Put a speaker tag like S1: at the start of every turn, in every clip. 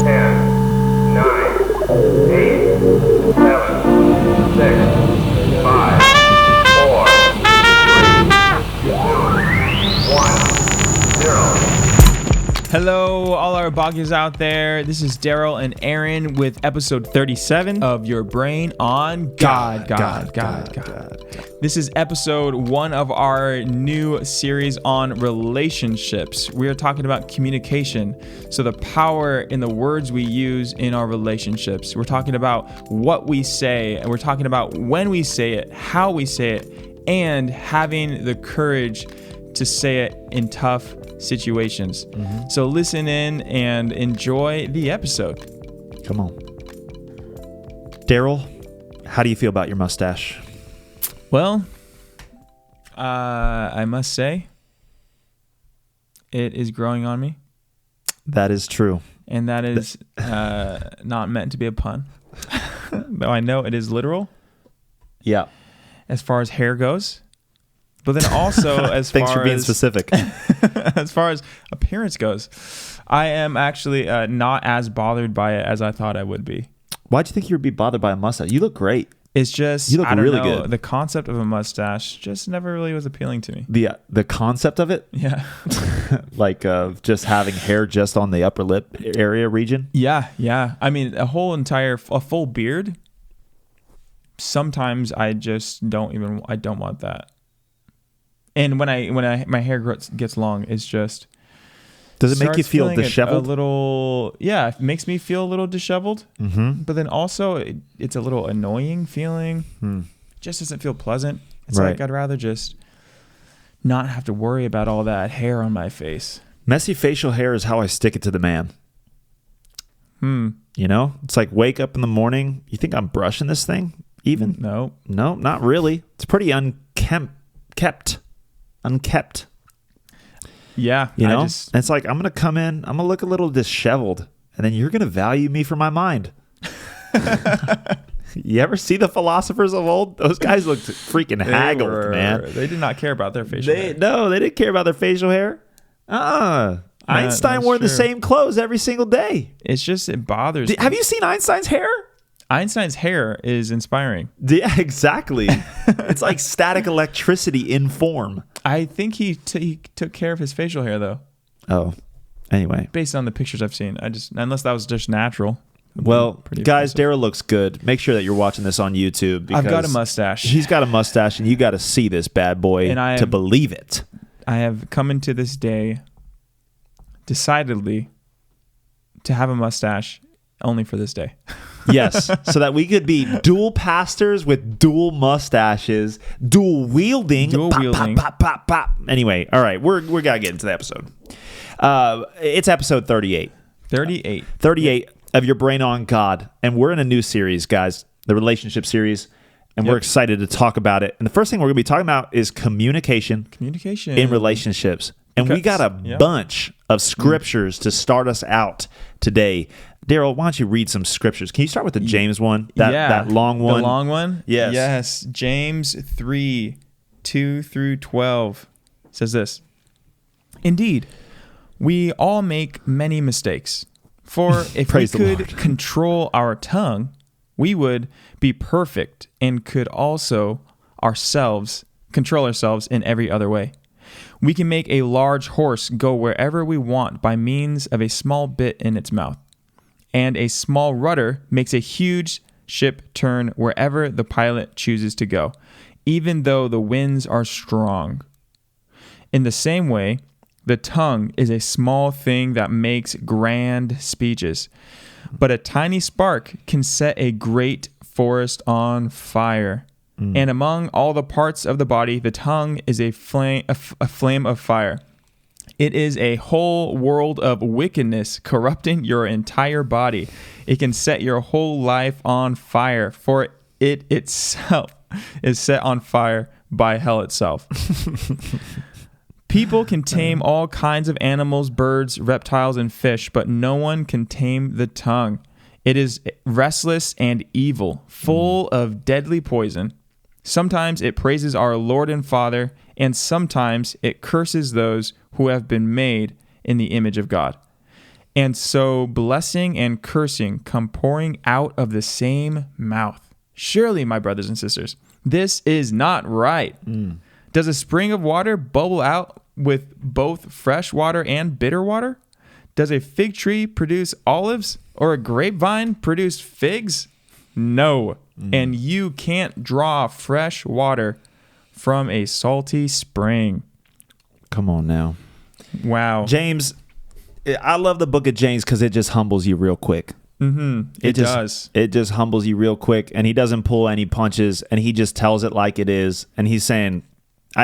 S1: 10, 9, 8, 7, 6, 5, 4, 3, 2, 1, 0.
S2: Hello, all our boggies out there. This is Daryl and Aaron with episode 37 of Your Brain on God. This is episode 1 of our new series on relationships. We are talking about communication, so the power in the words we use in our relationships. We're talking about what we say, and we're talking about when we say it, how we say it, and having the courage to say it in tough situations. So listen in and enjoy the episode.
S3: Come on. Daryl, how do you feel about your mustache?
S2: Well, I must say, it is growing on me.
S3: That is true.
S2: And that is not meant to be a pun. Though I know it is literal.
S3: Yeah.
S2: As far as hair goes. But then also as
S3: Thanks
S2: far
S3: for being
S2: as,
S3: specific.
S2: as far as appearance goes, I am actually not as bothered by it as I thought I would be.
S3: Why'd you think you would be bothered by a mustache? You look great.
S2: It's just,
S3: you look
S2: I don't
S3: really
S2: know,
S3: good.
S2: The concept of a mustache just never really was appealing to me.
S3: The concept of it?
S2: Yeah.
S3: Like just having hair just on the upper lip area region?
S2: Yeah. I mean, a full beard, sometimes I just don't want that. And when my hair gets long, it's just...
S3: Does it make you feel disheveled?
S2: A little, yeah, it makes me feel a little disheveled. Mm-hmm. But then also, it's a little annoying feeling. Just doesn't feel pleasant. It's
S3: right.
S2: like I'd rather just not have to worry about all that hair on my face.
S3: Messy facial hair is how I stick it to the man. You know? It's like wake up in the morning. You think I'm brushing this thing even?
S2: No,
S3: not really. It's pretty unkept.
S2: Yeah.
S3: You know, it's like, I'm going to come in, I'm going to look a little disheveled, and then you're going to value me for my mind. You ever see the philosophers of old? Those guys looked freaking haggled, man.
S2: They did not care about their facial hair.
S3: No, they didn't care about their facial hair. Einstein wore the same clothes every single day.
S2: It's just, it bothers me.
S3: Have you seen Einstein's hair?
S2: Einstein's hair is inspiring.
S3: Yeah, exactly. It's like static electricity in form.
S2: I think he took care of his facial hair, though.
S3: Oh, anyway.
S2: Based on the pictures I've seen. Unless that was just natural.
S3: Well, guys, Daryl looks good. Make sure that you're watching this on YouTube. Because
S2: I've got a mustache.
S3: He's got a mustache, and you got to see this bad boy to believe it.
S2: I have come into this day decidedly to have a mustache only for this day.
S3: Yes, so that we could be dual pastors with dual mustaches, dual wielding. Pop. Anyway, all right, we got to get into the episode. It's episode 38. 38 of Your Brain on God. And we're in a new series, guys, the relationship series. And we're excited to talk about it. And the first thing we're going to be talking about is communication in relationships. And we got a bunch of scriptures to start us out today. Daryl, why don't you read some scriptures? Can you start with the James one? That long one?
S2: The long one?
S3: Yes.
S2: Yes. James 3, 2 through 12 says this. Indeed, we all make many mistakes. For if we could control our tongue, we would be perfect and could also control ourselves in every other way. We can make a large horse go wherever we want by means of a small bit in its mouth. And a small rudder makes a huge ship turn wherever the pilot chooses to go, even though the winds are strong. In the same way, the tongue is a small thing that makes grand speeches, but a tiny spark can set a great forest on fire. And among all the parts of the body, the tongue is a flame of fire. It is a whole world of wickedness corrupting your entire body. It can set your whole life on fire, for it itself is set on fire by hell itself. People can tame all kinds of animals, birds, reptiles, and fish, but no one can tame the tongue. It is restless and evil, full of deadly poison. Sometimes it praises our Lord and Father, and sometimes it curses those who have been made in the image of God. And so blessing and cursing come pouring out of the same mouth. Surely, my brothers and sisters, this is not right. Does a spring of water bubble out with both fresh water and bitter water? Does a fig tree produce olives or a grapevine produce figs? No. And you can't draw fresh water from a salty spring.
S3: Come on now.
S2: Wow.
S3: James, I love the book of James because it just humbles you real quick.
S2: It does.
S3: It just humbles you real quick, and he doesn't pull any punches, and he just tells it like it is. And he's saying,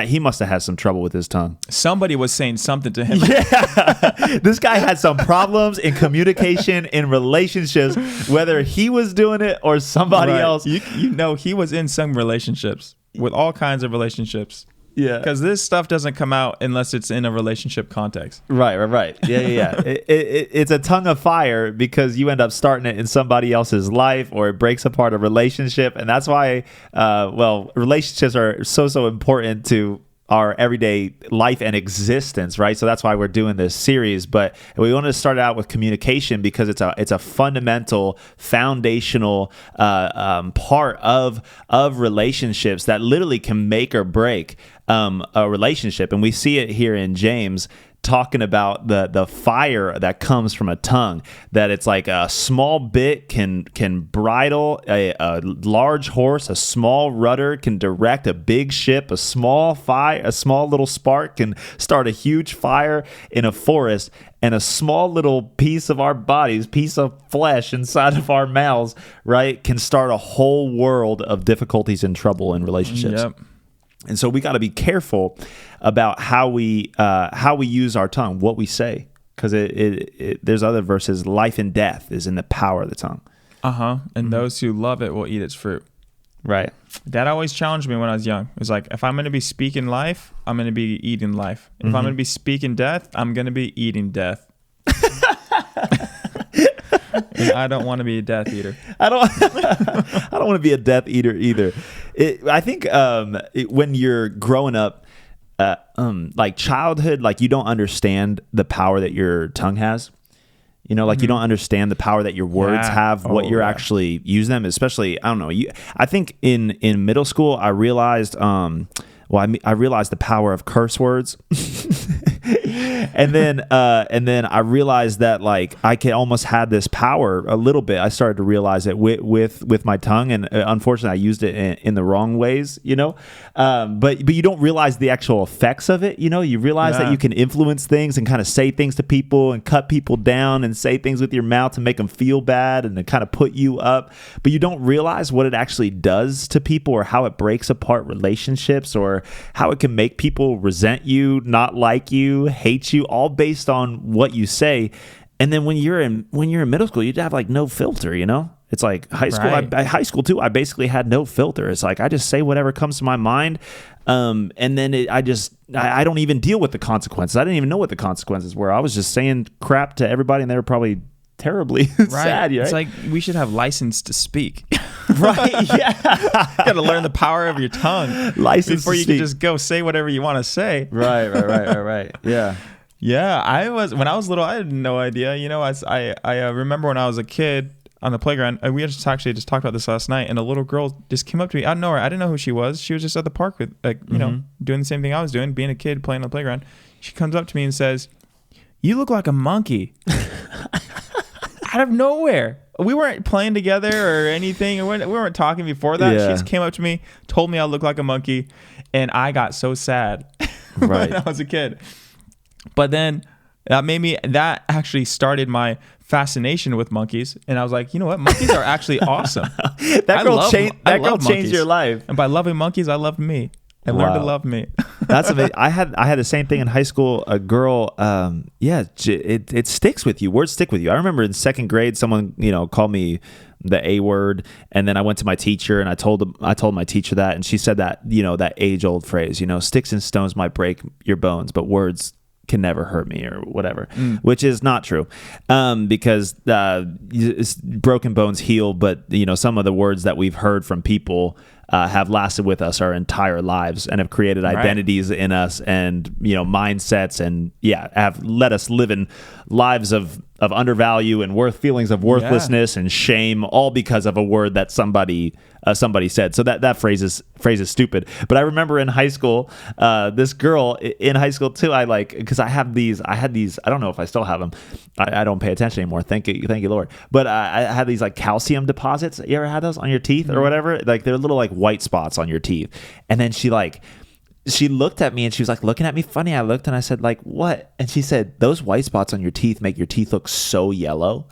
S3: he must have had some trouble with his tongue.
S2: Somebody was saying something to him.
S3: Yeah. This guy had some problems in communication, in relationships, whether he was doing it or somebody else.
S2: You know, he was in some relationships with all kinds of relationships.
S3: Yeah.
S2: Because this stuff doesn't come out unless it's in a relationship context.
S3: Right. Yeah. It's a tongue of fire because you end up starting it in somebody else's life, or it breaks apart a relationship. And that's why, relationships are so important to our everyday life and existence, right? So that's why we're doing this series. But we want to start out with communication because it's a fundamental, foundational part of relationships that literally can make or break a relationship. And we see it here in James, talking about the fire that comes from a tongue, that it's like a small bit can bridle a large horse, a small rudder can direct a big ship, a small little spark can start a huge fire in a forest, and a small little piece of our bodies, piece of flesh inside of our mouths, right, can start a whole world of difficulties and trouble in relationships.
S2: Yep.
S3: And so we got to be careful about how we use our tongue, what we say, because there's other verses. Life and death is in the power of the tongue.
S2: And those who love it will eat its fruit.
S3: Right.
S2: That always challenged me when I was young. It was like, if I'm going to be speaking life, I'm going to be eating life. If I'm going to be speaking death, I'm going to be eating death. And I don't want to be a death eater.
S3: I don't want to be a death eater either. I think when you're growing up, like childhood, like you don't understand the power that your tongue has. You know, like you don't understand the power that your words have, what you're actually using them. Especially, I don't know. I think in middle school, I realized. I realized the power of curse words. And then I realized that like I could almost had this power a little bit. I started to realize it with my tongue, and unfortunately I used it in the wrong ways, you know. But you don't realize the actual effects of it, you know. You realize that you can influence things and kind of say things to people and cut people down and say things with your mouth to make them feel bad and to kind of put you up. But you don't realize what it actually does to people, or how it breaks apart relationships, or how it can make people resent you, not like you, hate you, all based on what you say. And then when you're in middle school, you'd have like no filter, you know. It's like high school.
S2: Right.
S3: High school too. I basically had no filter. It's like I just say whatever comes to my mind, and then I don't even deal with the consequences. I didn't even know what the consequences were. I was just saying crap to everybody, and they were probably terribly sad. Right?
S2: It's like we should have license to speak.
S3: Right? Yeah.
S2: You got to learn the power of your tongue
S3: License
S2: before
S3: to
S2: you
S3: speak.
S2: can just go say whatever you want to say.
S3: Right. Yeah.
S2: Yeah, when I was little, I had no idea. You know, I remember when I was a kid on the playground, and we just talked about this last night, and a little girl just came up to me out of nowhere. I didn't know who she was. She was just at the park with, like, you know, doing the same thing I was doing, being a kid playing on the playground. She comes up to me and says, "You look like a monkey." Out of nowhere. We weren't playing together or anything. We weren't talking before that.
S3: Yeah.
S2: She just came up to me, told me I look like a monkey, and I got so sad
S3: Right.
S2: when I was a kid. But then that actually started my fascination with monkeys, and I was like, you know what? Monkeys are actually awesome.
S3: That girl changed
S2: monkeys.
S3: your life.
S2: And by loving monkeys, I loved me. I learned to love me.
S3: That's amazing. I had the same thing in high school. A girl, it sticks with you. Words stick with you. I remember in second grade, someone called me the A word, and then I went to my teacher and I told my teacher that, and she said that that age old phrase, sticks and stones might break your bones, but words can never hurt me, or whatever, which is not true, because broken bones heal. But some of the words that we've heard from people have lasted with us our entire lives and have created identities in us, and mindsets, and have let us live in lives of undervalue and feelings of worthlessness and shame, all because of a word that somebody said. So that phrase is stupid. But I remember in high school, this girl in high school too. Because I had these. I don't know if I still have them. I don't pay attention anymore. Thank you, Lord. But I had these like calcium deposits. You ever had those on your teeth or whatever? Like they're little like white spots on your teeth. And then she looked at me and she was like looking at me funny. I looked and I said like, what? And she said, those white spots on your teeth make your teeth look so yellow.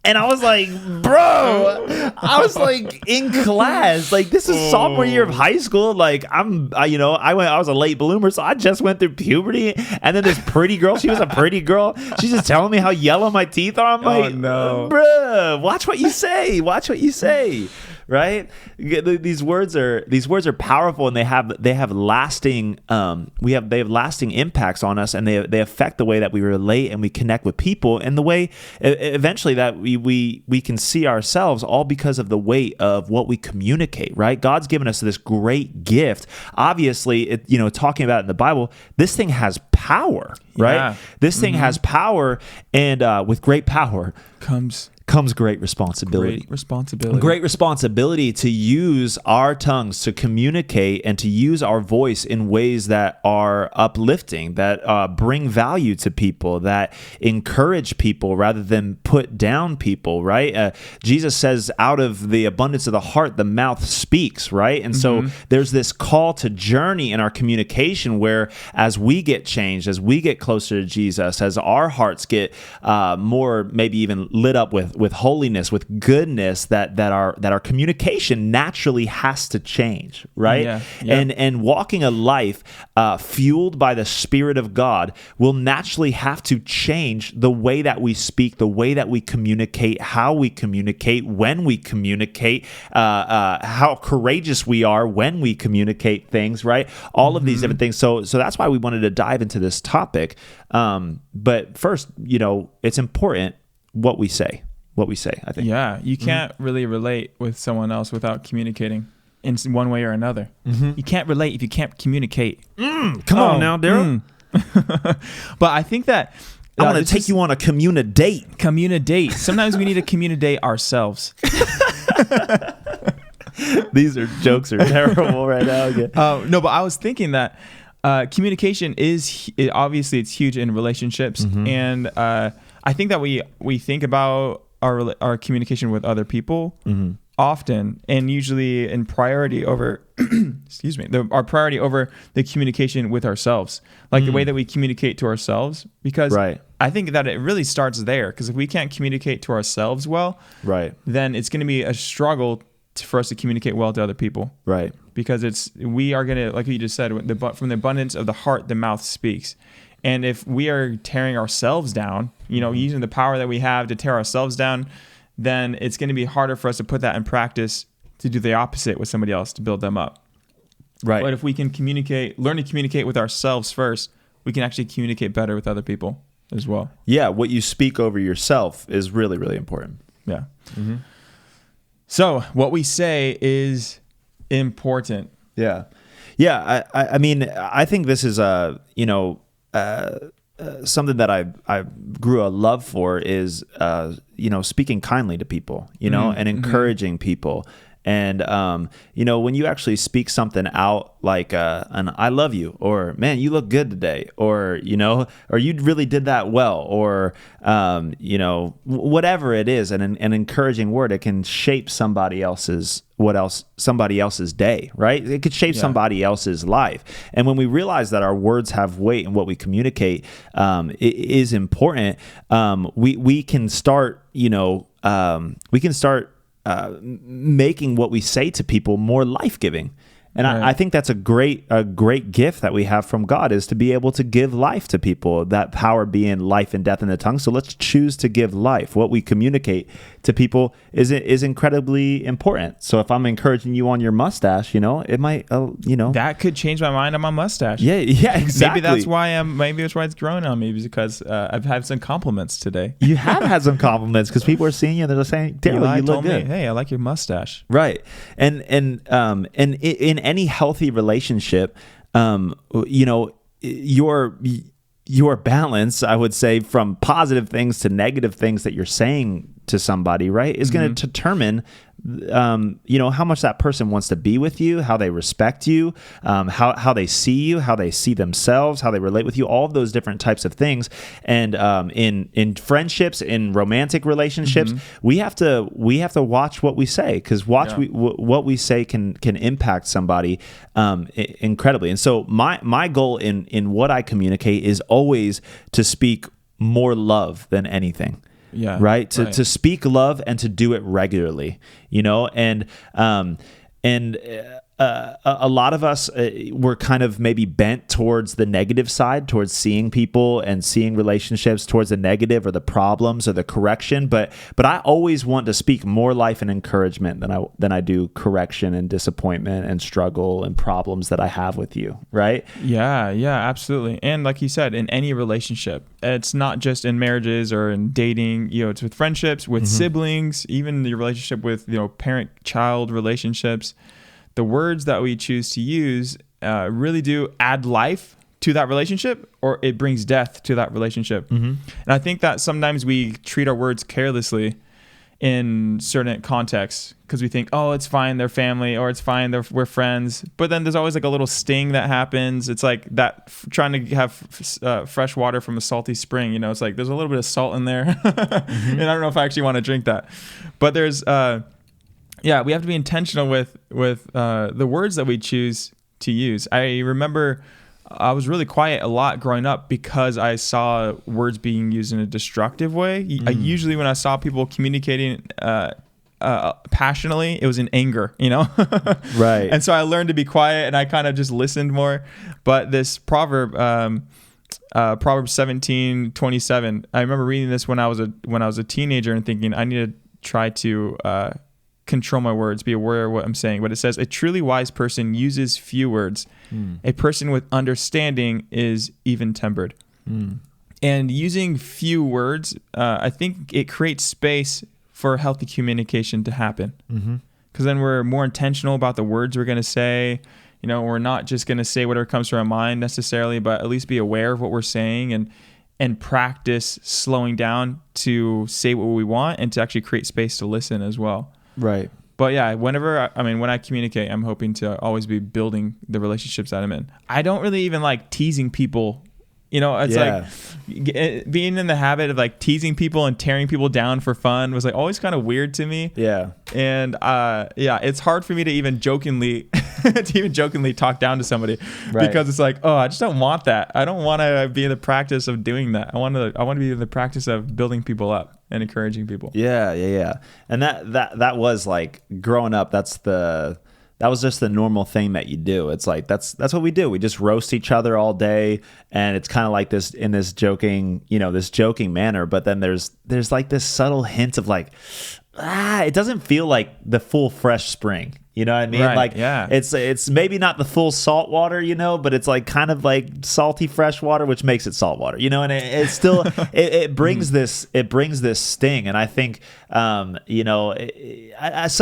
S3: And I was like, bro, I was like in class, like this is sophomore year of high school. Like I was a late bloomer. So I just went through puberty. And then this pretty girl, she was a pretty girl. She's just telling me how yellow my teeth are. I'm like, no, bro, watch what you say. Right? These words are powerful, and they have lasting they have lasting impacts on us, and they affect the way that we relate and we connect with people, and the way eventually that we can see ourselves, all because of the weight of what we communicate. Right? God's given us this great gift. Obviously, talking about it in the Bible, this thing has power. Right? Yeah. This thing has power, and with great power comes great responsibility. Great responsibility to use our tongues to communicate and to use our voice in ways that are uplifting, that bring value to people, that encourage people rather than put down people, right? Jesus says, out of the abundance of the heart, the mouth speaks, right? And so there's this call to journey in our communication where as we get changed, as we get closer to Jesus, as our hearts get more maybe even lit up with holiness, with goodness, that our communication naturally has to change, right? Yeah. And walking a life fueled by the Spirit of God will naturally have to change the way that we speak, the way that we communicate, how we communicate, when we communicate, how courageous we are when we communicate things, right? All of these different things. So that's why we wanted to dive into this topic. But first, it's important what we say, I think. Yeah,
S2: you can't really relate with someone else without communicating in one way or another. You can't relate if you can't communicate.
S3: Come on now, Daryl.
S2: But I think that
S3: I want to take you on a communicate.
S2: Sometimes we need to communicate ourselves.
S3: These jokes are terrible right now.
S2: No, but I was thinking that communication obviously it's huge in relationships, and I think that we think about our communication with other people often, and usually in priority over our priority over the communication with ourselves, like the way that we communicate to ourselves, because I think that it really starts there, because if we can't communicate to ourselves well, then it's going to be a struggle for us to communicate well to other people, because we are going to, like you just said, from the abundance of the heart the mouth speaks. And if we are tearing ourselves down, using the power that we have to tear ourselves down, then it's going to be harder for us to put that in practice to do the opposite with somebody else to build them up. Right. But if we can learn to communicate with ourselves first, we can actually communicate better with other people as well.
S3: Yeah, what you speak over yourself is really, really important.
S2: Yeah. So what we say is important.
S3: Yeah. Yeah. I mean, I think this is something that I grew a love for is, speaking kindly to people, and encouraging people. And, when you actually speak something out like an I love you, or man, you look good today, or, or you really did that well, or, whatever it is, an encouraging word, it can shape somebody else's day, right? It could shape somebody else's life. And when we realize that our words have weight and what we communicate is important, we can start, making what we say to people more life-giving. And I think that's a great gift that we have from God, is to be able to give life to people, that power being life and death in the tongue. So let's choose to give life. What we communicate to people is incredibly important. So if I'm encouraging you on your mustache, it might,
S2: that could change my mind on my mustache.
S3: Yeah, exactly.
S2: Maybe that's why it's growing on me, because I've had some compliments today.
S3: You have had some compliments because people are seeing you and they're saying, Daryl, you look good.
S2: Hey, I like your mustache.
S3: Right. And in any healthy relationship, your your balance, I would say, from positive things to negative things that you're saying to somebody, right, is going to determine, how much that person wants to be with you, how they respect you, how they see you, how they see themselves, how they relate with you, all of those different types of things. And in friendships, in romantic relationships, we have to watch what we say, because what we say can impact somebody incredibly. And so my goal in what I communicate is always to speak more love than anything.
S2: Yeah.
S3: Right. To speak love and to do it regularly, and a lot of us were kind of maybe bent towards the negative side, towards seeing people and seeing relationships towards the negative or the problems or the correction. But I always want to speak more life and encouragement than I do correction and disappointment and struggle and problems that I have with you. Right.
S2: Yeah, absolutely. And like you said, in any relationship, it's not just in marriages or in dating, it's with friendships, with siblings, even the relationship with, parent-child relationships. The words that we choose to use really do add life to that relationship, or it brings death to that relationship. And I think that sometimes we treat our words carelessly in certain contexts, because we think, oh, it's fine, they're family, or it's fine, we're friends. But then there's always like a little sting that happens. It's like that trying to have fresh water from a salty spring. It's like there's a little bit of salt in there, and I don't know if I actually want to drink that. But there's we have to be intentional with the words that we choose to use. I remember I was really quiet a lot growing up because I saw words being used in a destructive way. Usually when I saw people communicating passionately, it was in anger,
S3: Right.
S2: And so I learned to be quiet, and I kind of just listened more. But this proverb, Proverbs 17:27, I remember reading this when I was a teenager and thinking, I need to try to control my words, be aware of what I'm saying. But it says, a truly wise person uses few words. A person with understanding is even-tempered. And using few words, I think it creates space for healthy communication to happen. Because then we're more intentional about the words we're going to say. We're not just going to say whatever comes to our mind necessarily, but at least be aware of what we're saying and practice slowing down to say what we want and to actually create space to listen as well.
S3: Right.
S2: But yeah, when I communicate, I'm hoping to always be building the relationships that I'm in. I don't really even like teasing people. It's like being in the habit of like teasing people and tearing people down for fun was like always kind of weird to me. Yeah. And it's hard for me to even jokingly talk down to somebody, because it's like, oh, I just don't want that. I don't want to be in the practice of doing that. I want to be in the practice of building people up and encouraging people.
S3: Yeah. And that was like growing up. That was just the normal thing that you do. It's like that's what we do. We just roast each other all day, and it's kind of like this in this joking manner. But then there's like this subtle hint of like, it doesn't feel like the full fresh spring. You know what I mean?
S2: Right,
S3: like,
S2: yeah.
S3: It's maybe not the full salt water, but it's like kind of like salty fresh water, which makes it salt water, and it still, it brings this sting. And I think, some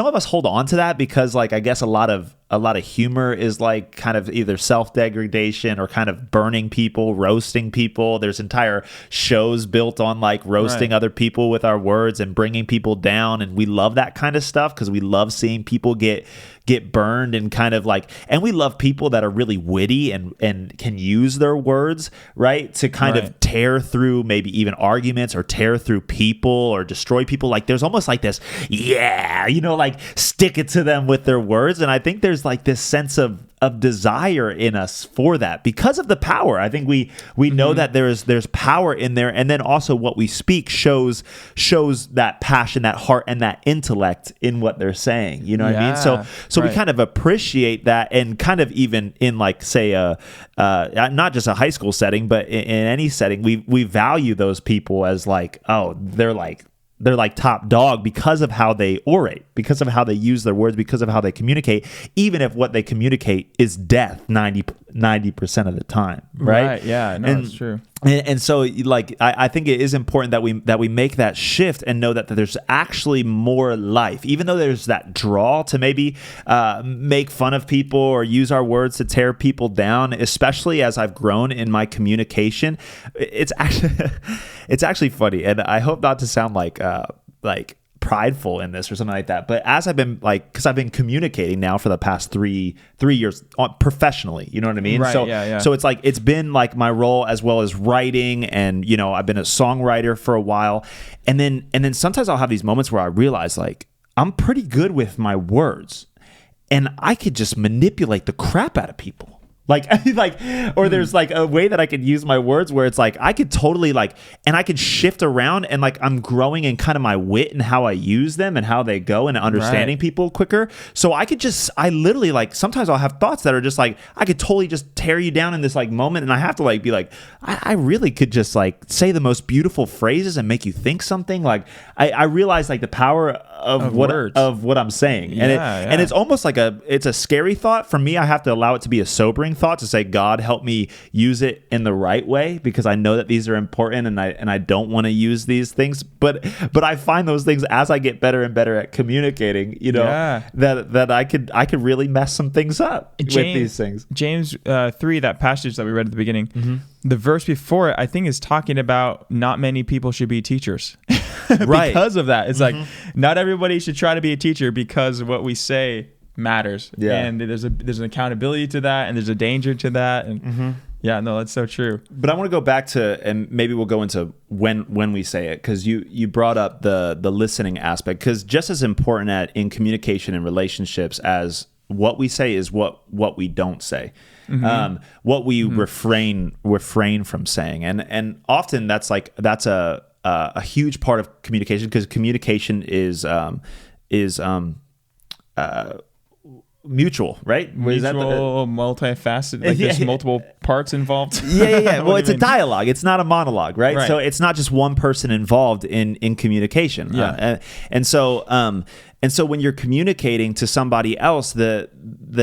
S3: of us hold on to that because like, I guess a lot of humor is like kind of either self-degradation or kind of burning people, roasting people. There's entire shows built on like roasting other people with our words and bringing people down. And we love that kind of stuff because we love seeing people get burned and kind of like, and we love people that are really witty and can use their words, right, to kind of tear through maybe even arguments or tear through people or destroy people. Like there's almost like this, like stick it to them with their words. And I think there's like this sense of desire in us for that because of the power. I think we know that there's power in there, and then also what we speak shows that passion, that heart, and that intellect in what they're saying. You know what I mean? So we kind of appreciate that, and kind of even in like say not just a high school setting, but in any setting, we value those people as like, oh, they're like top dog because of how they orate, because of how they use their words, because of how they communicate, even if what they communicate is death 90% of the time, right?
S2: Yeah, no, that's true.
S3: And so, like, I think it is important that we make that shift and know that there's actually more life, even though there's that draw to maybe make fun of people or use our words to tear people down. Especially as I've grown in my communication, it's actually funny, and I hope not to sound like prideful in this or something like that, but as I've been because I've been communicating now for the past three years professionally, you know what I mean?
S2: Right,
S3: So
S2: yeah.
S3: so it's like it's been like my role, as well as writing, and I've been a songwriter for a while, and then sometimes I'll have these moments where I realize like I'm pretty good with my words, and I could just manipulate the crap out of people. Or there's like a way that I could use my words where it's like I could totally and I could shift around, and like I'm growing in kind of my wit and how I use them and how they go, and understanding people quicker. So I literally sometimes I'll have thoughts that are just like I could totally just tear you down in this moment, and I have to be like I really could just say the most beautiful phrases and make you think something. I realize the power of what I'm saying, and it's almost like it's a scary thought for me. I have to allow it to be a sobering thought to say, God, help me use it in the right way, because I know that these are important, and I don't want to use these things. But I find those things as I get better and better at communicating, that I could really mess some things up with these things.
S2: James 3, that passage that we read at the beginning, the verse before it, I think, is talking about not many people should be teachers.
S3: Right.
S2: Because of that. It's like not everybody should try to be a teacher, because what we say matters.
S3: Yeah.
S2: And there's an accountability to that, and there's a danger to that. And yeah, no, that's so true.
S3: But I want to go back to, and maybe we'll go into when we say it, because you brought up the listening aspect, because just as important in communication and relationships as what we say is what we don't say. What we refrain from saying, and often that's a huge part of communication, because communication is mutual, right?
S2: Mutual, multifaceted. There's multiple parts involved.
S3: Yeah. Well, it's a dialogue. It's not a monologue, right? So it's not just one person involved in communication.
S2: Yeah.
S3: And so when you're communicating to somebody else, the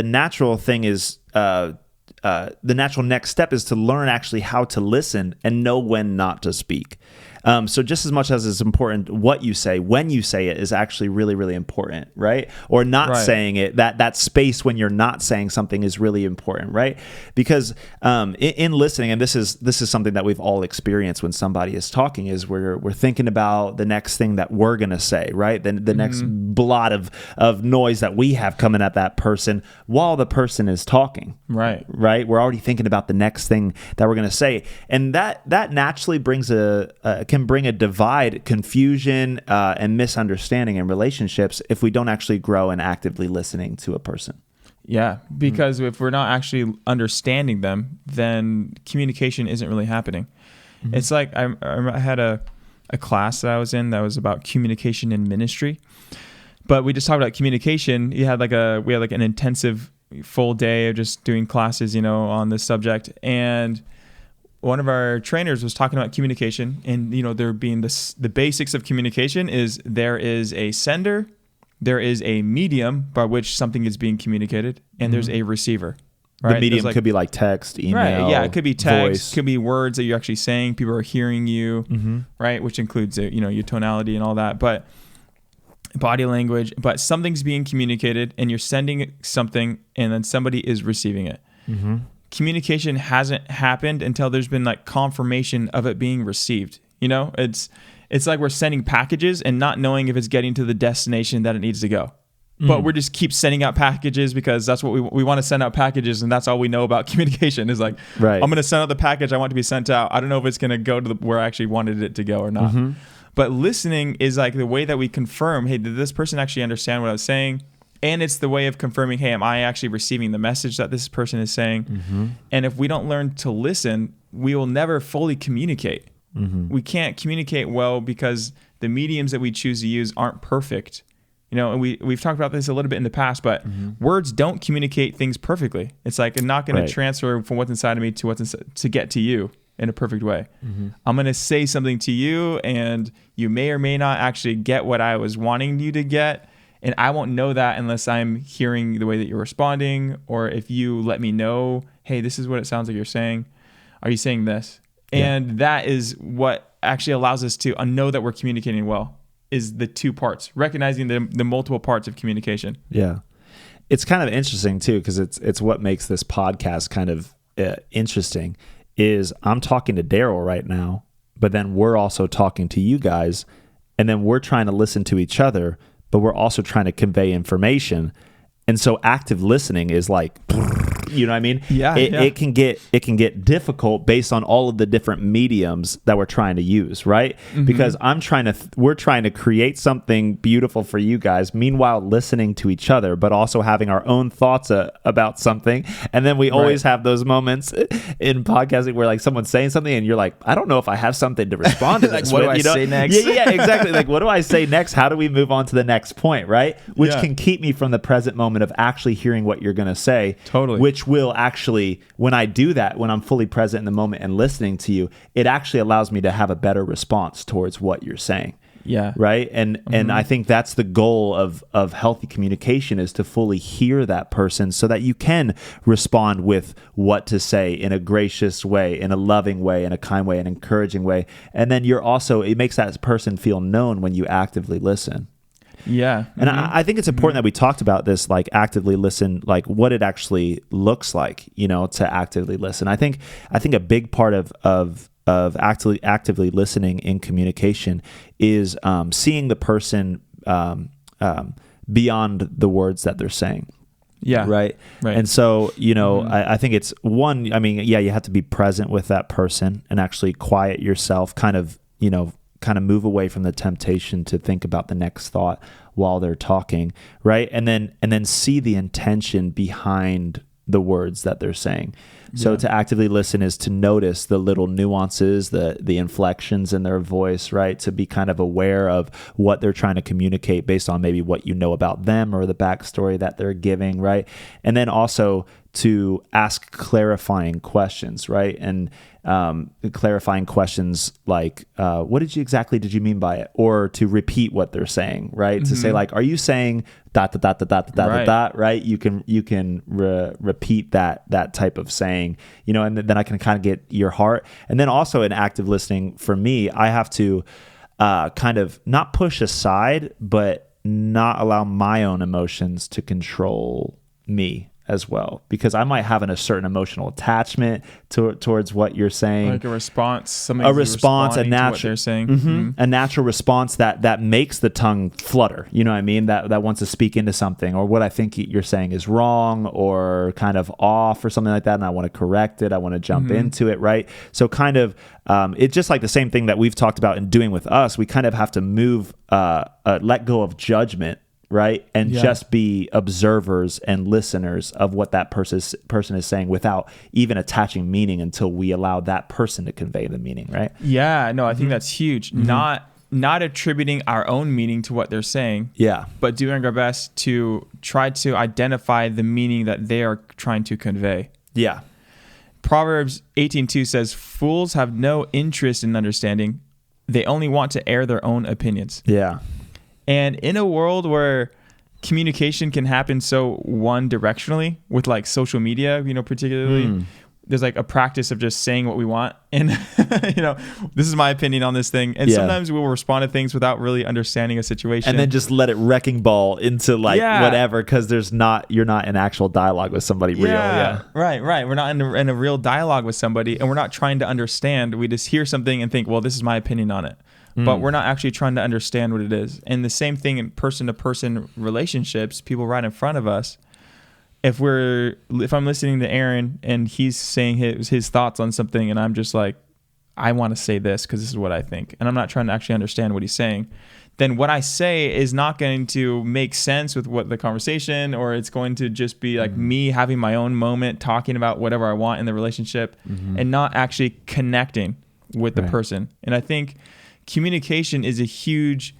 S3: natural thing is the natural next step is to learn actually how to listen and know when not to speak. So just as much as it's important what you say, when you say it is actually really, really important, right? Or not saying it, that space when you're not saying something is really important, right? Because in listening, and this is something that we've all experienced when somebody is talking, is we're thinking about the next thing that we're going to say, right? Then the next blot of noise that we have coming at that person while the person is talking.
S2: Right.
S3: We're already thinking about the next thing that we're going to say. And that naturally can bring a divide, confusion, and misunderstanding in relationships if we don't actually grow in actively listening to a person.
S2: Yeah, because if we're not actually understanding them, then communication isn't really happening. It's like I had a class that I was in that was about communication in ministry, but we just talked about communication. We had an intensive full day of just doing classes, on this subject, and one of our trainers was talking about communication, and there being the basics of communication is there is a sender, there is a medium by which something is being communicated, and there's a receiver. Right?
S3: The medium could be like text, email,
S2: right? Yeah, it could be text,
S3: voice.
S2: Could be words that you're actually saying. People are hearing you, right? Which includes your tonality and all that, but body language. But something's being communicated, and you're sending something, and then somebody is receiving it. Communication hasn't happened until there's been confirmation of it being received. It's like we're sending packages and not knowing if it's getting to the destination that it needs to go. But we just keep sending out packages because that's what we want to send out packages, and that's all we know about communication is I'm going to send out the package I want to be sent out. I don't know if it's going to go to where I actually wanted it to go or not. But listening is the way that we confirm, hey, did this person actually understand what I was saying? And it's the way of confirming, hey, am I actually receiving the message that this person is saying? And if we don't learn to listen, we will never fully communicate. We can't communicate well because the mediums that we choose to use aren't perfect. And we've talked about this a little bit in the past, but words don't communicate things perfectly. It's like I'm not going to transfer from what's inside of me to get to you in a perfect way. I'm going to say something to you, and you may or may not actually get what I was wanting you to get. And I won't know that unless I'm hearing the way that you're responding, or if you let me know, hey, this is what it sounds like you're saying. Are you saying this? And that is what actually allows us to know that we're communicating well, is the two parts, recognizing the multiple parts of communication.
S3: Yeah. It's kind of interesting too, because it's what makes this podcast kind of interesting is I'm talking to Daryl right now, but then we're also talking to you guys, and then we're trying to listen to each other, but we're also trying to convey information. And so active listening is like, you know what I mean? It can get difficult based on all of the different mediums that we're trying to use, right? Because we're trying to create something beautiful for you guys, meanwhile listening to each other, but also having our own thoughts about something. And then we always have those moments in podcasting where like someone's saying something and you're like, I don't know if I have something to respond to.
S2: Like,
S3: this
S2: what
S3: with,
S2: do I say next?
S3: Yeah, exactly. Like, what do I say next? How do we move on to the next point, right? Which can keep me from the present moment of actually hearing what you're going to say.
S2: Totally.
S3: Which will actually, when I do that, when I'm fully present in the moment and listening to you, it actually allows me to have a better response towards what you're saying.
S2: Yeah.
S3: Right. And I think that's the goal of healthy communication, is to fully hear that person so that you can respond with what to say in a gracious way, in a loving way, in a kind way, an encouraging way. And then it makes that person feel known when you actively listen.
S2: Yeah.
S3: And I think it's important that we talked about this, like actively listen, like what it actually looks like, to actively listen. I think a big part of actively listening in communication is seeing the person beyond the words that they're saying.
S2: Yeah.
S3: Right. And so, I think it's one, you have to be present with that person and actually quiet yourself, kind of move away from the temptation to think about the next thought while they're talking, right? And then see the intention behind the words that they're saying. So to actively listen is to notice the little nuances, the inflections in their voice, right? To be kind of aware of what they're trying to communicate based on maybe what you know about them or the backstory that they're giving, right? And then also to ask clarifying questions, right? And clarifying questions like, what did you mean by it? Or to repeat what they're saying, right? To say like, are you saying ... right? You can repeat that type of saying, and then I can kind of get your heart. And then also in active listening, for me, I have to kind of not push aside, but not allow my own emotions to control me as well, because I might have a certain emotional attachment towards what you're saying,
S2: like a response, a
S3: natural,
S2: what they're saying,
S3: a natural response that makes the tongue flutter. You know what I mean? That wants to speak into something, or what I think you're saying is wrong or kind of off or something like that, and I want to correct it. I want to jump into it, right? So kind of, it's just like the same thing that we've talked about in doing with us. We kind of have to move, let go of judgment, right? And just be observers and listeners of what that person is saying without even attaching meaning until we allow that person to convey the meaning, right?
S2: Yeah, no, I think that's huge. Not attributing our own meaning to what they're saying.
S3: Yeah.
S2: But doing our best to try to identify the meaning that they are trying to convey.
S3: Yeah.
S2: Proverbs 18:2 says, "Fools have no interest in understanding. They only want to air their own opinions."
S3: Yeah.
S2: And in a world where communication can happen so one directionally with like social media, particularly, there's like a practice of just saying what we want. And, this is my opinion on this thing. And sometimes we'll respond to things without really understanding a situation.
S3: And then just let it wrecking ball into whatever, because you're not in actual dialogue with somebody real. Yeah.
S2: Right. We're not in a real dialogue with somebody, and we're not trying to understand. We just hear something and think, well, this is my opinion on it. But we're not actually trying to understand what it is. And the same thing in person-to-person relationships, people right in front of us. If I'm listening to Aaron and he's saying his thoughts on something, and I'm just like, I want to say this because this is what I think, and I'm not trying to actually understand what he's saying, then what I say is not going to make sense with what the conversation, or it's going to just be like me having my own moment talking about whatever I want in the relationship, and not actually connecting with the person. And I think communication is a huge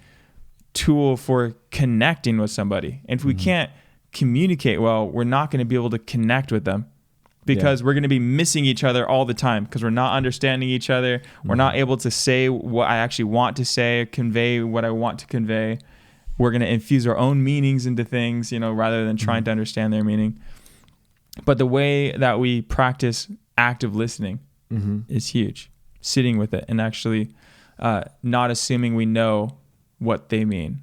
S2: tool for connecting with somebody. And if we can't communicate well, we're not going to be able to connect with them, because we're going to be missing each other all the time, because we're not understanding each other. We're not able to say what I actually want to say, convey what I want to convey. We're going to infuse our own meanings into things, rather than trying to understand their meaning. But the way that we practice active listening is huge. sitting with it and actually not assuming we know what they mean,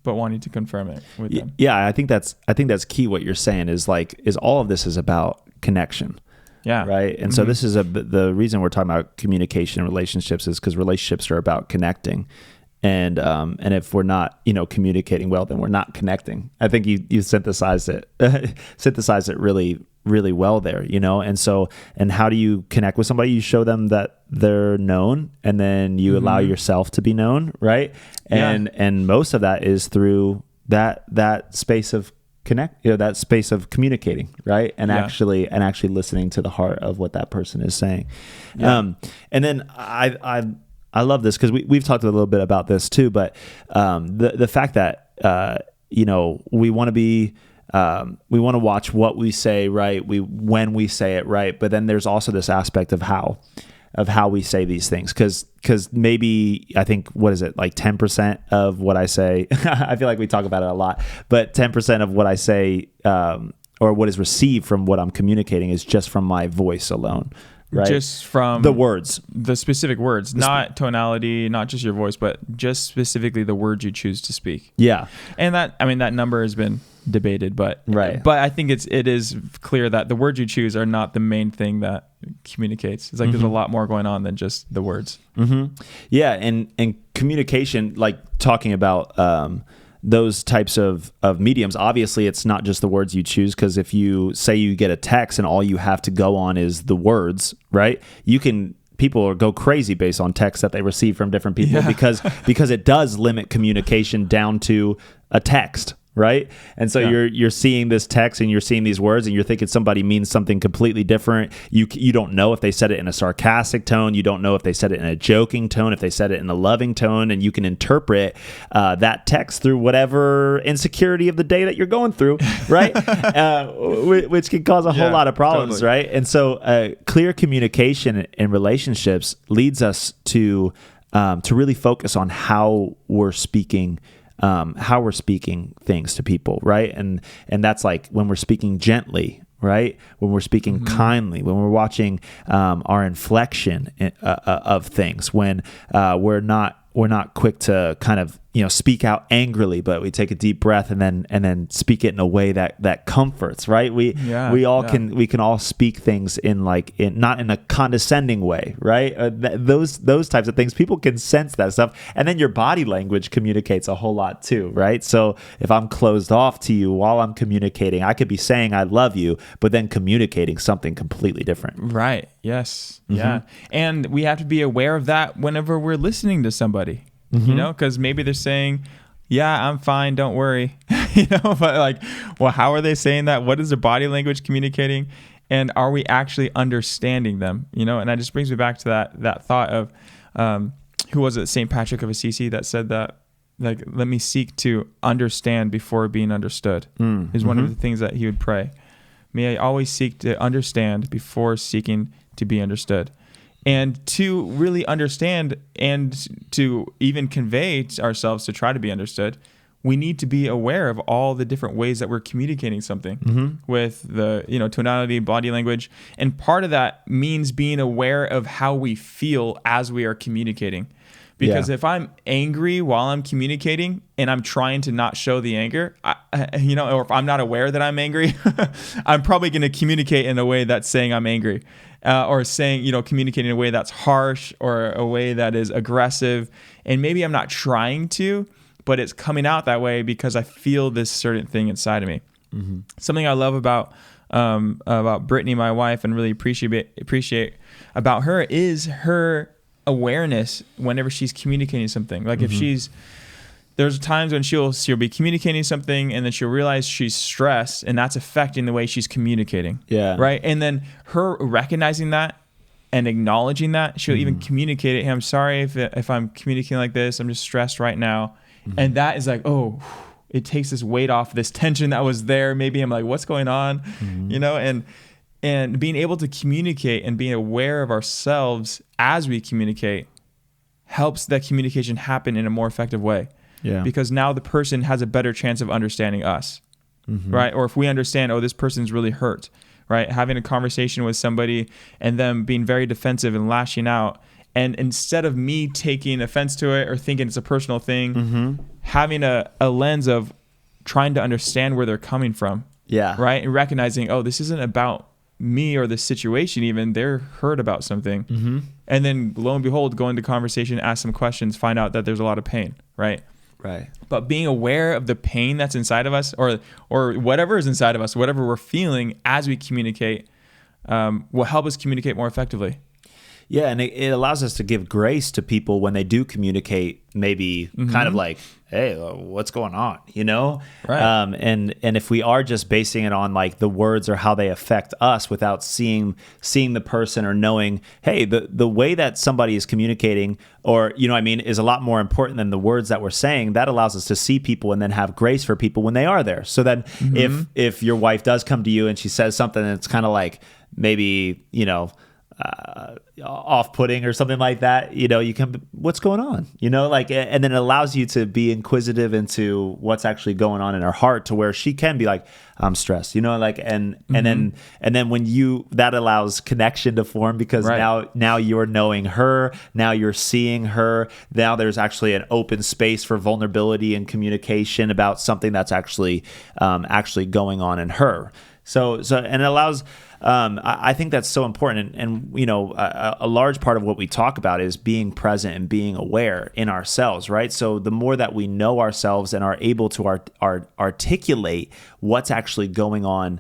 S2: but wanting to confirm it with them.
S3: Yeah, I think that's key. What you're saying is all of this is about connection.
S2: Yeah.
S3: Right. And so this is the reason we're talking about communication and relationships is because relationships are about connecting. And if we're not, communicating well, then we're not connecting. I think you synthesized it really, really well there, And so, and how do you connect with somebody? You show them that they're known, and then you allow yourself to be known. Right. And most of that is through that space of that space of communicating, right? And actually listening to the heart of what that person is saying. Yeah. And then I love this because we've talked a little bit about this too, but the fact that we want to be we want to watch what we say, right? When we say it, right? But then there's also this aspect of how we say these things, because maybe I think, what is it, like 10% of what I say, I feel like we talk about it a lot, but 10% of what I say or what is received from what I'm communicating is just from my voice alone. Right? Just from the words,
S2: the specific words, not tonality, not just your voice, but just specifically the words you choose to speak.
S3: Yeah.
S2: And that number has been debated, but I think it is clear that the words you choose are not the main thing that communicates. It's like there's a lot more going on than just the words.
S3: Yeah. And communication, like talking about, those types of mediums, obviously it's not just the words you choose, because if you say you get a text and all you have to go on is the words, right? People go crazy based on texts that they receive from different people because it does limit communication down to a text. Right. And so you're seeing this text and you're seeing these words and you're thinking somebody means something completely different. You don't know if they said it in a sarcastic tone. You don't know if they said it in a joking tone, if they said it in a loving tone, and you can interpret that text through whatever insecurity of the day that you're going through. Right. Which can cause a whole lot of problems. Totally. Right. And so clear communication in relationships leads us to really focus on how we're speaking things to people, right? And that's like when we're speaking gently, right? When we're speaking kindly, when we're watching our inflection of things, when we're not quick to kind of speak out angrily, but we take a deep breath and then speak it in a way that comforts, right? We can all speak things not in a condescending way, right? Those types of things, people can sense that stuff, and then your body language communicates a whole lot too, right? So if I'm closed off to you while I'm communicating, I could be saying I love you, but then communicating something completely different.
S2: Right. Yes. Yeah. And we have to be aware of that whenever we're listening to somebody. Because maybe they're saying, yeah, I'm fine, don't worry, but how are they saying that? What is their body language communicating? And are we actually understanding them? And that just brings me back to that thought of, who was it? St. Patrick of Assisi that said that, let me seek to understand before being understood is one of the things that he would pray. May I always seek to understand before seeking to be understood. And to really understand and to even convey ourselves to try to be understood, we need to be aware of all the different ways that we're communicating something with the tonality, body language. And part of that means being aware of how we feel as we are communicating. Because if I'm angry while I'm communicating and I'm trying to not show the anger, or if I'm not aware that I'm angry, I'm probably going to communicate in a way that's saying I'm angry. Or saying, communicating in a way that's harsh or a way that is aggressive. And maybe I'm not trying to, but it's coming out that way because I feel this certain thing inside of me. Something I love about Brittany, my wife, and really appreciate about her is her awareness whenever she's communicating something. Like if there's times when she'll be communicating something and then she'll realize she's stressed and that's affecting the way she's communicating. Yeah. Right. And then her recognizing that and acknowledging that, she'll even communicate it. Hey, I'm sorry if I'm communicating like this. I'm just stressed right now. And that is like, oh, it takes this weight off, this tension that was there. Maybe I'm like, what's going on? And being able to communicate and being aware of ourselves as we communicate helps that communication happen in a more effective way. Yeah. Because now the person has a better chance of understanding us, right? Or if we understand, this person's really hurt, right? Having a conversation with somebody and them being very defensive and lashing out. And instead of me taking offense to it or thinking it's a personal thing, having a lens of trying to understand where they're coming from.
S3: Yeah.
S2: Right. And recognizing, oh, this isn't about me or the situation even. They're hurt about something. And then lo and behold, go into conversation, ask some questions, find out that there's a lot of pain. Right.
S3: Right.
S2: But being aware of the pain that's inside of us or whatever is inside of us, whatever we're feeling as we communicate, will help us communicate more effectively.
S3: Yeah, and it allows us to give grace to people when they do communicate, maybe kind of like, hey, what's going on, you know?
S2: Right.
S3: And if we are just basing it on like the words or how they affect us without seeing the person or knowing, hey, the way that somebody is communicating or, you know what I mean, is a lot more important than the words that we're saying. That allows us to see people and then have grace for people when they are there. So then if your wife does come to you and she says something that's kind of like maybe, you know, off-putting or something like that, you know, you can, what's going on, you know, like, and then it allows you to be inquisitive into what's actually going on in her heart to where she can be like, I'm stressed, you know, like, and then when that allows connection to form because now you're knowing her, now you're seeing her, now there's actually an open space for vulnerability and communication about something that's actually going on in her. So and it allows, I think that's so important. And you know, a large part of what we talk about is being present and being aware in ourselves, right? So the more that we know ourselves and are able to articulate what's actually going on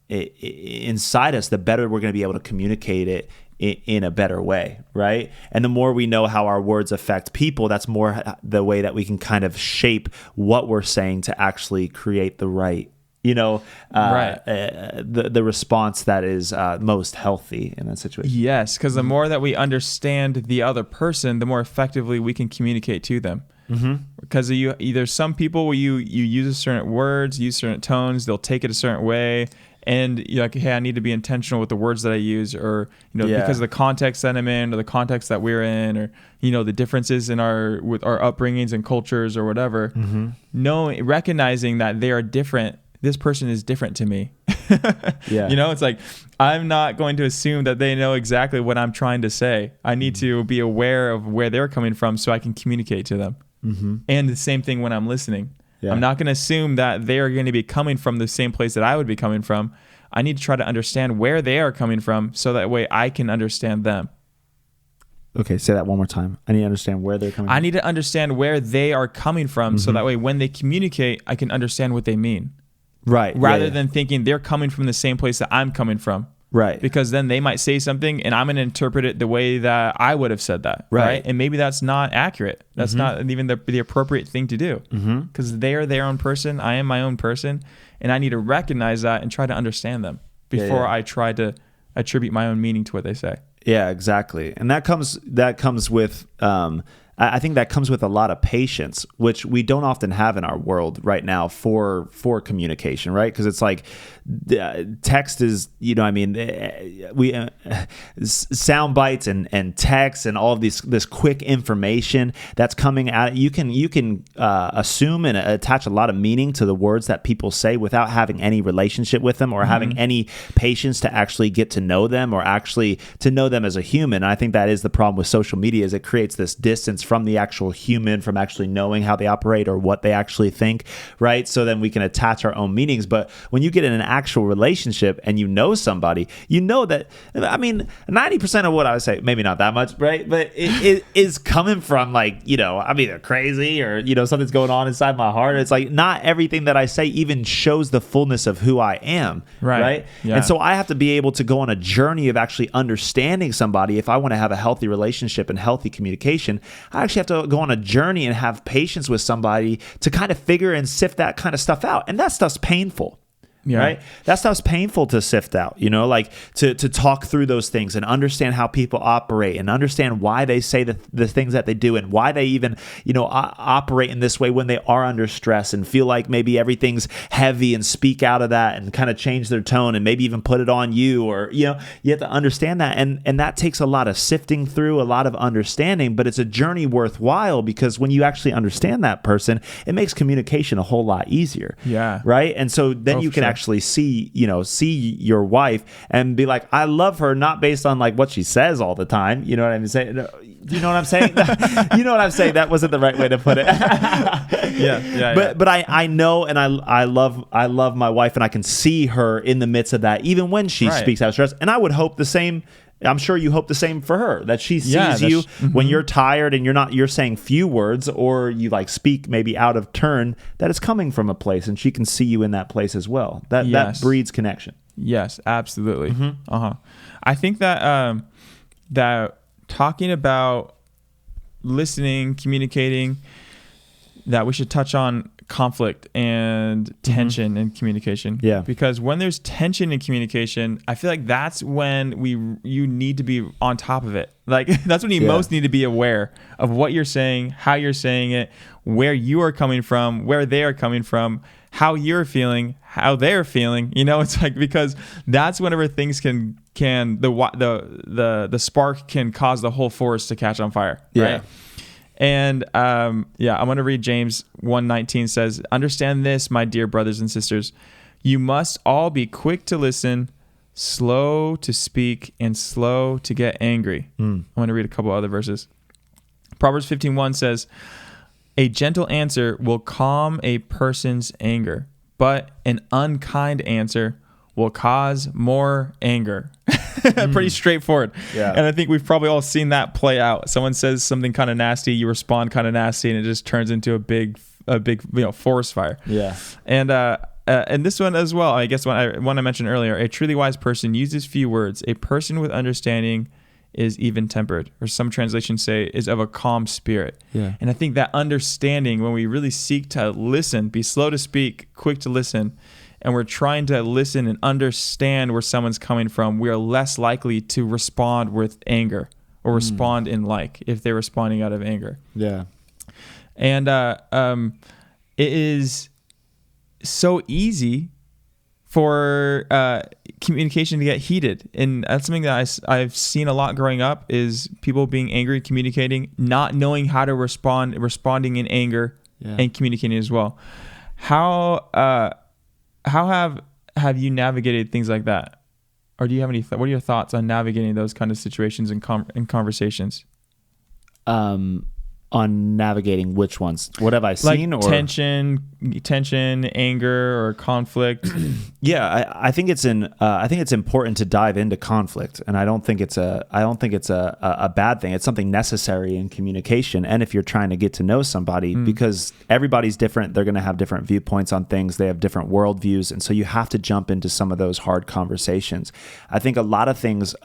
S3: inside us, the better we're going to be able to communicate it in a better way, right? And the more we know how our words affect people, that's more the way that we can kind of shape what we're saying to actually create the right, you know, the response that is most healthy in that situation.
S2: Yes, because the more that we understand the other person, the more effectively we can communicate to them. Because there's some people where you use certain words, use certain tones, they'll take it a certain way, and you're like, hey, I need to be intentional with the words that I use, or you know, because of the context that I'm in, or the context that we're in, or you know, the differences in our upbringings and cultures or whatever. Recognizing that they are different. This person is different to me. You know, it's like, I'm not going to assume that they know exactly what I'm trying to say. I need to be aware of where they're coming from so I can communicate to them. And the same thing when I'm listening. I'm not going to assume that they are going to be coming from the same place that I would be coming from. I need to try to understand where they are coming from so that way I can understand them.
S3: Okay, say that one more time. I need to understand where they're coming from.
S2: I need to understand where they are coming from so that way when they communicate, I can understand what they mean.
S3: Right.
S2: Rather than thinking they're coming from the same place that I'm coming from.
S3: Right.
S2: Because then they might say something and I'm going to interpret it the way that I would have said that. Right. And maybe that's not accurate. That's not even the appropriate thing to do. Because they are their own person. I am my own person. And I need to recognize that and try to understand them before I try to attribute my own meaning to what they say. Yeah,
S3: exactly. And that comes with, I think that comes with a lot of patience, which we don't often have in our world right now for communication, right? Because it's like text is, you know, I mean, sound bites and text and all of this quick information that's coming out. You can assume and attach a lot of meaning to the words that people say without having any relationship with them or having any patience to actually get to know them or actually to know them as a human. And I think that is the problem with social media, is it creates this distance from the actual human, from actually knowing how they operate or what they actually think, right? So then we can attach our own meanings. But when you get in an actual relationship and you know somebody, you know that, I mean, 90% of what I would say, maybe not that much, right? But it is coming from like, you know, I'm either crazy or, you know, something's going on inside my heart. It's like not everything that I say even shows the fullness of who I am, right? Yeah. And so I have to be able to go on a journey of actually understanding somebody. If I want to have a healthy relationship and healthy communication, I actually have to go on a journey and have patience with somebody to kind of figure and sift that kind of stuff out. And that stuff's painful. Yeah. Right. That stuff's painful to sift out, you know, like to talk through those things and understand how people operate and understand why they say the things that they do and why they even, you know, operate in this way when they are under stress and feel like maybe everything's heavy and speak out of that and kind of change their tone and maybe even put it on you, or, you know, you have to understand that. And that takes a lot of sifting through, a lot of understanding, but it's a journey worthwhile because when you actually understand that person, it makes communication a whole lot easier. Yeah. Right. And so then you can actually see your wife and be like, I love her, not based on like what she says all the time. You know what I'm saying? You know what I'm saying? You know what I'm saying? That wasn't the right way to put it. But I know, and I love my wife, and I can see her in the midst of that, even when she speaks out of stress. And I would hope the same. I'm sure you hope the same for her, that she sees you when you're tired and you're saying few words, or you like speak maybe out of turn, that it's coming from a place, and she can see you in that place as well. That breeds connection.
S2: Yes, absolutely. I think that that talking about listening, communicating, that we should touch on conflict and tension in communication. Yeah. Because when there's tension in communication, I feel like that's when you need to be on top of it. Like that's when you most need to be aware of what you're saying, how you're saying it, where you are coming from, where they are coming from, how you're feeling, how they're feeling. You know, it's like, because that's whenever things the spark can cause the whole forest to catch on fire. Right. And I'm going to read James 1:19 says, understand this, my dear brothers and sisters, you must all be quick to listen, slow to speak, and slow to get angry. I'm going to read a couple other verses. Proverbs 15:1 says, a gentle answer will calm a person's anger, but an unkind answer will cause more anger. Pretty straightforward. Yeah. And I think we've probably all seen that play out. Someone says something kind of nasty, you respond kind of nasty, and it just turns into a big forest fire. Yeah. And this one as well, I guess one I mentioned earlier, a truly wise person uses few words. A person with understanding is even tempered, or some translations say is of a calm spirit. Yeah. And I think that understanding, when we really seek to listen, be slow to speak, quick to listen, and we're trying to listen and understand where someone's coming from, we are less likely to respond with anger or respond if they're responding out of anger. Yeah. And it is so easy for communication to get heated. And that's something that I've seen a lot growing up, is people being angry, communicating, not knowing how to responding in anger and communicating as well. How have you navigated things like that? Or do you have any what are your thoughts on navigating those kind of situations in conversations?
S3: On navigating which ones? What have I seen?
S2: Like tension, anger, or conflict.
S3: Yeah, I think it's important to dive into conflict, and I don't think it's a bad thing. It's something necessary in communication, and if you're trying to get to know somebody, because everybody's different, they're going to have different viewpoints on things. They have different worldviews, and so you have to jump into some of those hard conversations. I think a lot of things,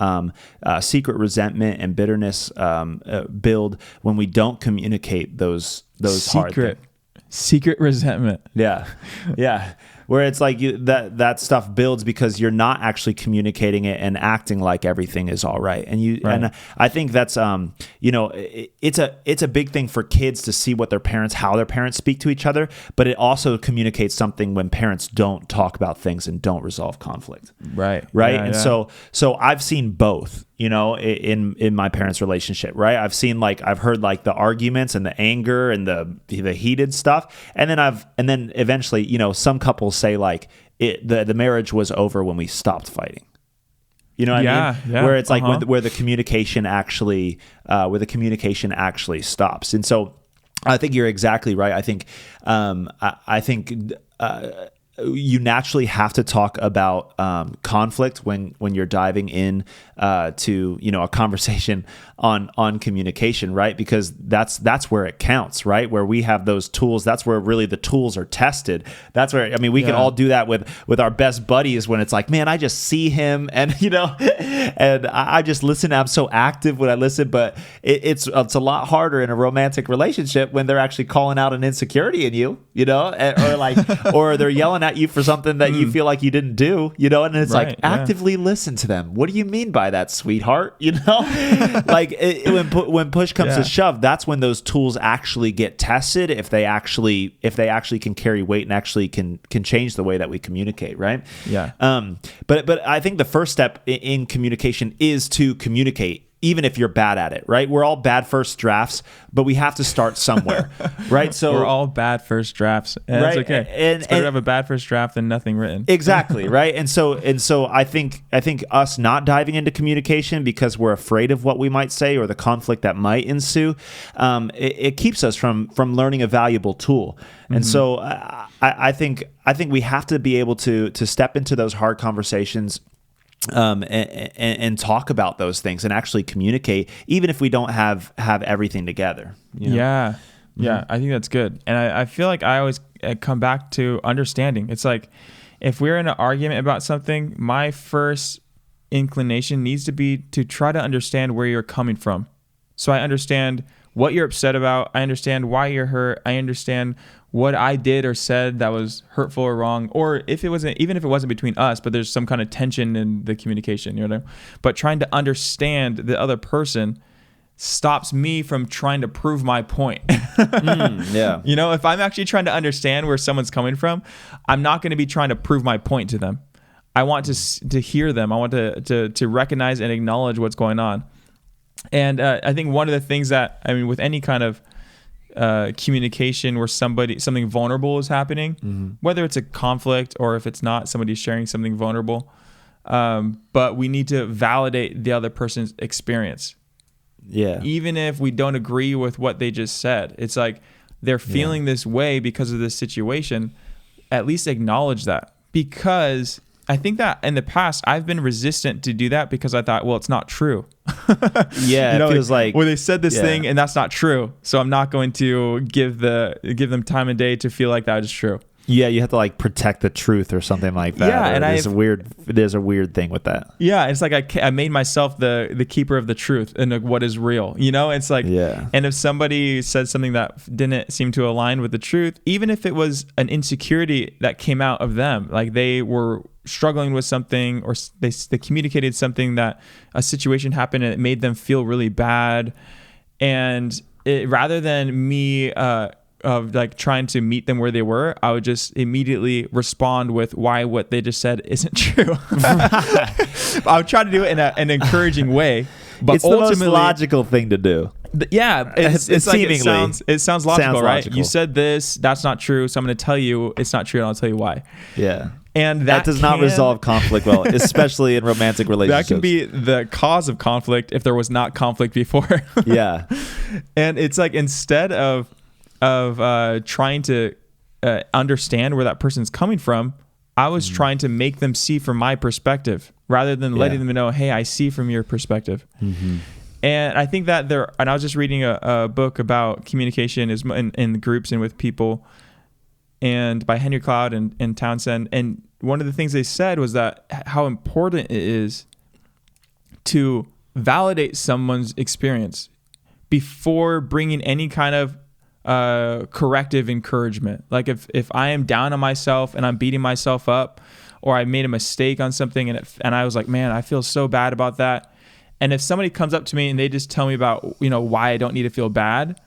S3: secret resentment and bitterness, build when we don't communicate those hard things.
S2: Secret resentment.
S3: Yeah. Where it's like that stuff builds because you're not actually communicating it and acting like everything is all right. And I think that's it's a big thing for kids to see how their parents speak to each other, but it also communicates something when parents don't talk about things and don't resolve conflict. Right. Yeah, and so I've seen both, in my parents' relationship, right? I've heard like the arguments and the anger and the heated stuff. And then eventually, some couples say like the marriage was over when we stopped fighting. You know what I mean? Yeah. Where it's like where the communication actually stops. And so I think you're exactly right. I think you naturally have to talk about conflict when you're diving in to a conversation on communication, right? Because that's where it counts, right? Where we have those tools, that's where really the tools are tested. That's where we can all do that with our best buddies when it's like, man, I just see him and and I just listen. I'm so active when I listen, but it's a lot harder in a romantic relationship when they're actually calling out an insecurity in you, or they're yelling at you for something that you feel like you didn't do, and it's like actively listen to them. What do you mean by that, sweetheart? When push comes to shove, that's when those tools actually get tested. If they actually can carry weight and actually can change the way that we communicate, right? Yeah. But I think the first step in communication is to communicate. even if you're bad at it, right? We're all bad first drafts, but we have to start somewhere, right? So
S2: we're all bad first drafts. And that's
S3: right?
S2: okay. It's better to have a bad first draft than nothing written.
S3: Exactly, right? And so I think us not diving into communication because we're afraid of what we might say or the conflict that might ensue, it keeps us from learning a valuable tool. And so I think we have to be able to step into those hard conversations and talk about those things and actually communicate, even if we don't have everything together. You know?
S2: Yeah. Yeah, I think that's good. And I feel like I always come back to understanding. It's like if we're in an argument about something, my first inclination needs to be to try to understand where you're coming from. So I understand what you're upset about. I understand why you're hurt. I understand what I did or said that was hurtful or wrong, or if it wasn't, even if it wasn't between us, but there's some kind of tension in the communication, you know. But trying to understand the other person stops me from trying to prove my point.
S3: Yeah.
S2: You know, if I'm actually trying to understand where someone's coming from, I'm not going to be trying to prove my point to them. I want to hear them. I want to recognize and acknowledge what's going on. And I think one of the things that, I mean, with any kind of communication where something vulnerable is happening, whether it's a conflict or if it's not, somebody's sharing something vulnerable, but we need to validate the other person's experience.
S3: Yeah.
S2: Even if we don't agree with what they just said, it's like they're feeling this way because of this situation. At least acknowledge that, because I think that in the past I've been resistant to do that because I thought, well, it's not true.
S3: Yeah,
S2: you know,
S3: it feels like
S2: well, they said this thing and that's not true, so I'm not going to give them time of day to feel like that is true.
S3: Yeah, you have to like protect the truth or something like that.
S2: Yeah, and
S3: there's a weird thing with that.
S2: Yeah, it's like I made myself the keeper of the truth and what is real. You know, it's like, and if somebody said something that didn't seem to align with the truth, even if it was an insecurity that came out of them, like they were struggling with something, or they communicated something, that a situation happened and it made them feel really bad, and rather than me of like trying to meet them where they were, I would just immediately respond with why what they just said isn't true. I would try to do it in an encouraging way, but
S3: it's the most logical thing to do.
S2: Yeah, it's like it sounds logical, right?
S3: Logical.
S2: You said this, that's not true, so I'm going to tell you it's not true, and I'll tell you why.
S3: Yeah.
S2: And
S3: that does not resolve conflict well, especially in romantic relationships.
S2: That can be the cause of conflict if there was not conflict before.
S3: Yeah.
S2: And it's like, instead of trying to understand where that person's coming from, I was trying to make them see from my perspective rather than letting them know, hey, I see from your perspective. And I think that and I was just reading a book about communication in groups and with people, and by Henry Cloud and Townsend. And one of the things they said was that how important it is to validate someone's experience before bringing any kind of corrective encouragement. Like if I am down on myself and I'm beating myself up, or I made a mistake on something and I was like, man, I feel so bad about that. And if somebody comes up to me and they just tell me about, you know, why I don't need to feel bad,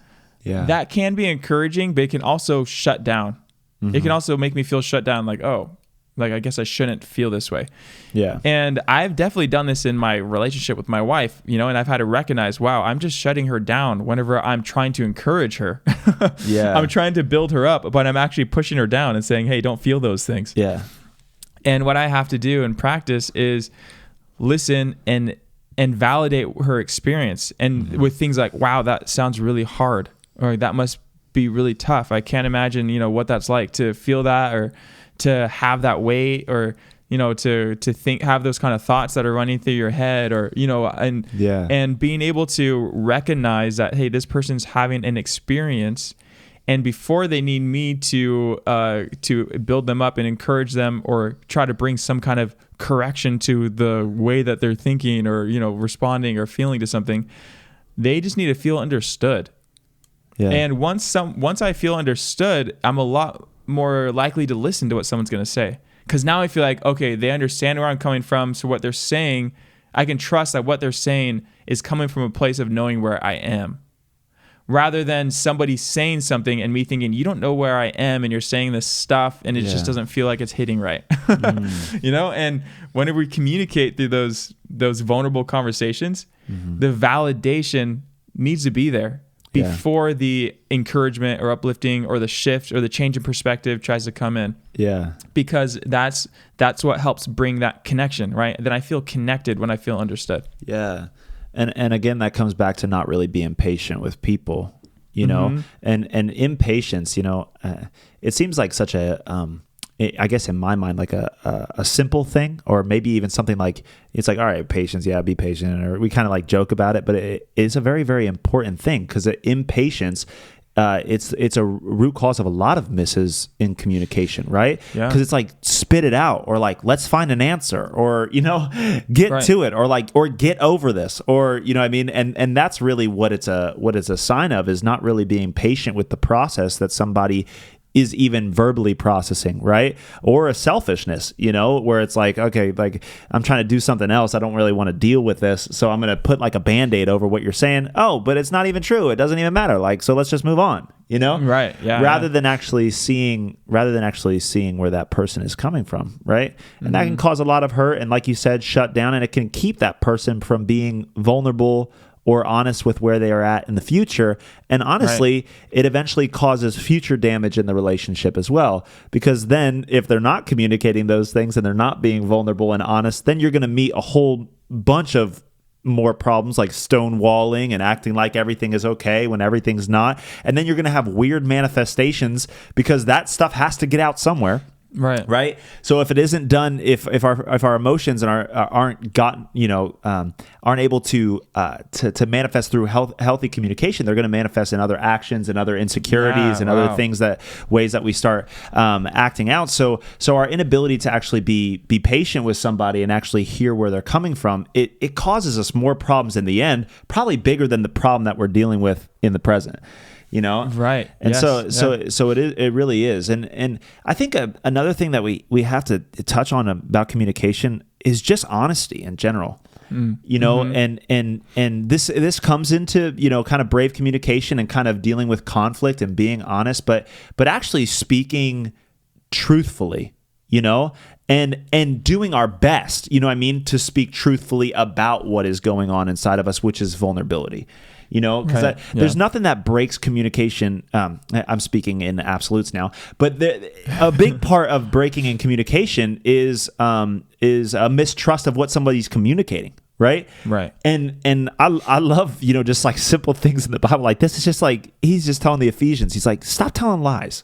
S2: that can be encouraging, but it can also shut down. It can also make me feel shut down, like, oh, like, I guess I shouldn't feel this way. Yeah. And I've definitely done this in my relationship with my wife, you know, and I've had to recognize, wow, I'm just shutting her down whenever I'm trying to encourage her. I'm trying to build her up, but I'm actually pushing her down and saying, hey, don't feel those things. Yeah. And what I have to do in practice is listen and validate her experience. And with things like, wow, that sounds really hard, or that must be really tough. I can't imagine, you know, what that's like to feel that, or to have that weight, or, you know, to think, have those kind of thoughts that are running through your head, or, you know, and being able to recognize that, hey, this person's having an experience, and before they need me to build them up and encourage them, or try to bring some kind of correction to the way that they're thinking, or, you know, responding or feeling to something, they just need to feel understood. Yeah. And once I feel understood, I'm a lot more likely to listen to what someone's going to say. Because now I feel like, okay, they understand where I'm coming from. So what they're saying, I can trust that what they're saying is coming from a place of knowing where I am. rather than somebody saying something and me thinking, you don't know where I am and you're saying this stuff and it just doesn't feel like it's hitting right. You know, and whenever we communicate through those vulnerable conversations, the validation needs to be there before the encouragement or uplifting or the shift or the change in perspective tries to come in.
S3: Yeah.
S2: Because that's what helps bring that connection, right? Then I feel connected when I feel understood.
S3: Yeah. And again, that comes back to not really being patient with people, you know, and impatience, you know, it seems like such a, I guess in my mind, like a simple thing, or maybe even something like, it's like, all right, patience, be patient. Or we kind of like joke about it, but it is a very, very important thing, because impatience, it's a root cause of a lot of misses in communication, right?
S2: Yeah.
S3: Because it's like, spit it out, or like, let's find an answer, or, you know, get to it, or like, or get over this, or, you know what I mean? And that's really what it's a sign of, is not really being patient with the process that somebody is even verbally processing, right? Or a selfishness, you know, where it's like, okay, like I'm trying to do something else. I don't really want to deal with this. So I'm going to put like a Band-Aid over what you're saying. Oh, but it's not even true. It doesn't even matter. Like, so let's just move on, you know?
S2: Right. Yeah.
S3: Rather than actually seeing where that person is coming from, right? And that can cause a lot of hurt. And like you said, shut down, and it can keep that person from being vulnerable or honest with where they are at in the future. And honestly, it eventually causes future damage in the relationship as well. Because then if they're not communicating those things and they're not being vulnerable and honest, then you're going to meet a whole bunch of more problems, like stonewalling and acting like everything is okay when everything's not. And then you're going to have weird manifestations, because that stuff has to get out somewhere. Right. So if it isn't done, if our emotions aren't able to manifest through healthy communication, they're going to manifest in other actions and other insecurities and other things, ways that we start acting out. So our inability to actually be patient with somebody and actually hear where they're coming from, it causes us more problems in the end, probably bigger than the problem that we're dealing with in the present. You know,
S2: right?
S3: And so it really is, and I think another thing that we have to touch on about communication is just honesty in general. You know, and this comes into, you know, kind of brave communication and kind of dealing with conflict and being honest, but actually speaking truthfully, you know, and doing our best, you know what I mean, to speak truthfully about what is going on inside of us, which is vulnerability. You know, because there's nothing that breaks communication. I'm speaking in absolutes now, but a big part of breaking in communication is a mistrust of what somebody's communicating. Right. And I love, you know, just like simple things in the Bible. Like this is just like, he's just telling the Ephesians, he's like, stop telling lies.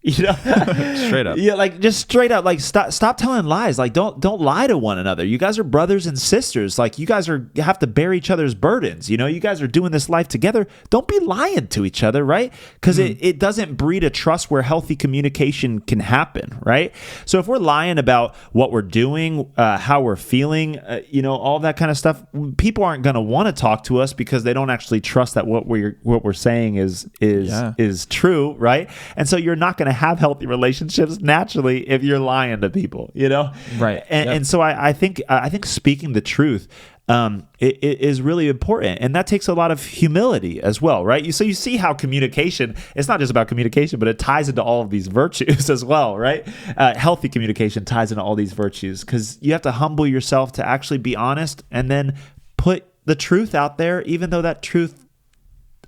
S3: You know,
S2: straight up.
S3: Yeah, like just straight up, like stop telling lies. Like don't lie to one another. You guys are brothers and sisters. Like you guys have to bear each other's burdens. You know, you guys are doing this life together. Don't be lying to each other, right? Because it doesn't breed a trust where healthy communication can happen, right? So if we're lying about what we're doing, how we're feeling, you know, all that kind of stuff, people aren't going to want to talk to us because they don't actually trust that what we're saying is true, right? And so you're not going to have healthy relationships naturally if you're lying to people, you know?
S2: Right.
S3: And so I think speaking the truth it is really important, and that takes a lot of humility as well, right? So you see how communication, it's not just about communication, but it ties into all of these virtues as well, right? Healthy communication ties into all these virtues, because you have to humble yourself to actually be honest and then put the truth out there, even though that truth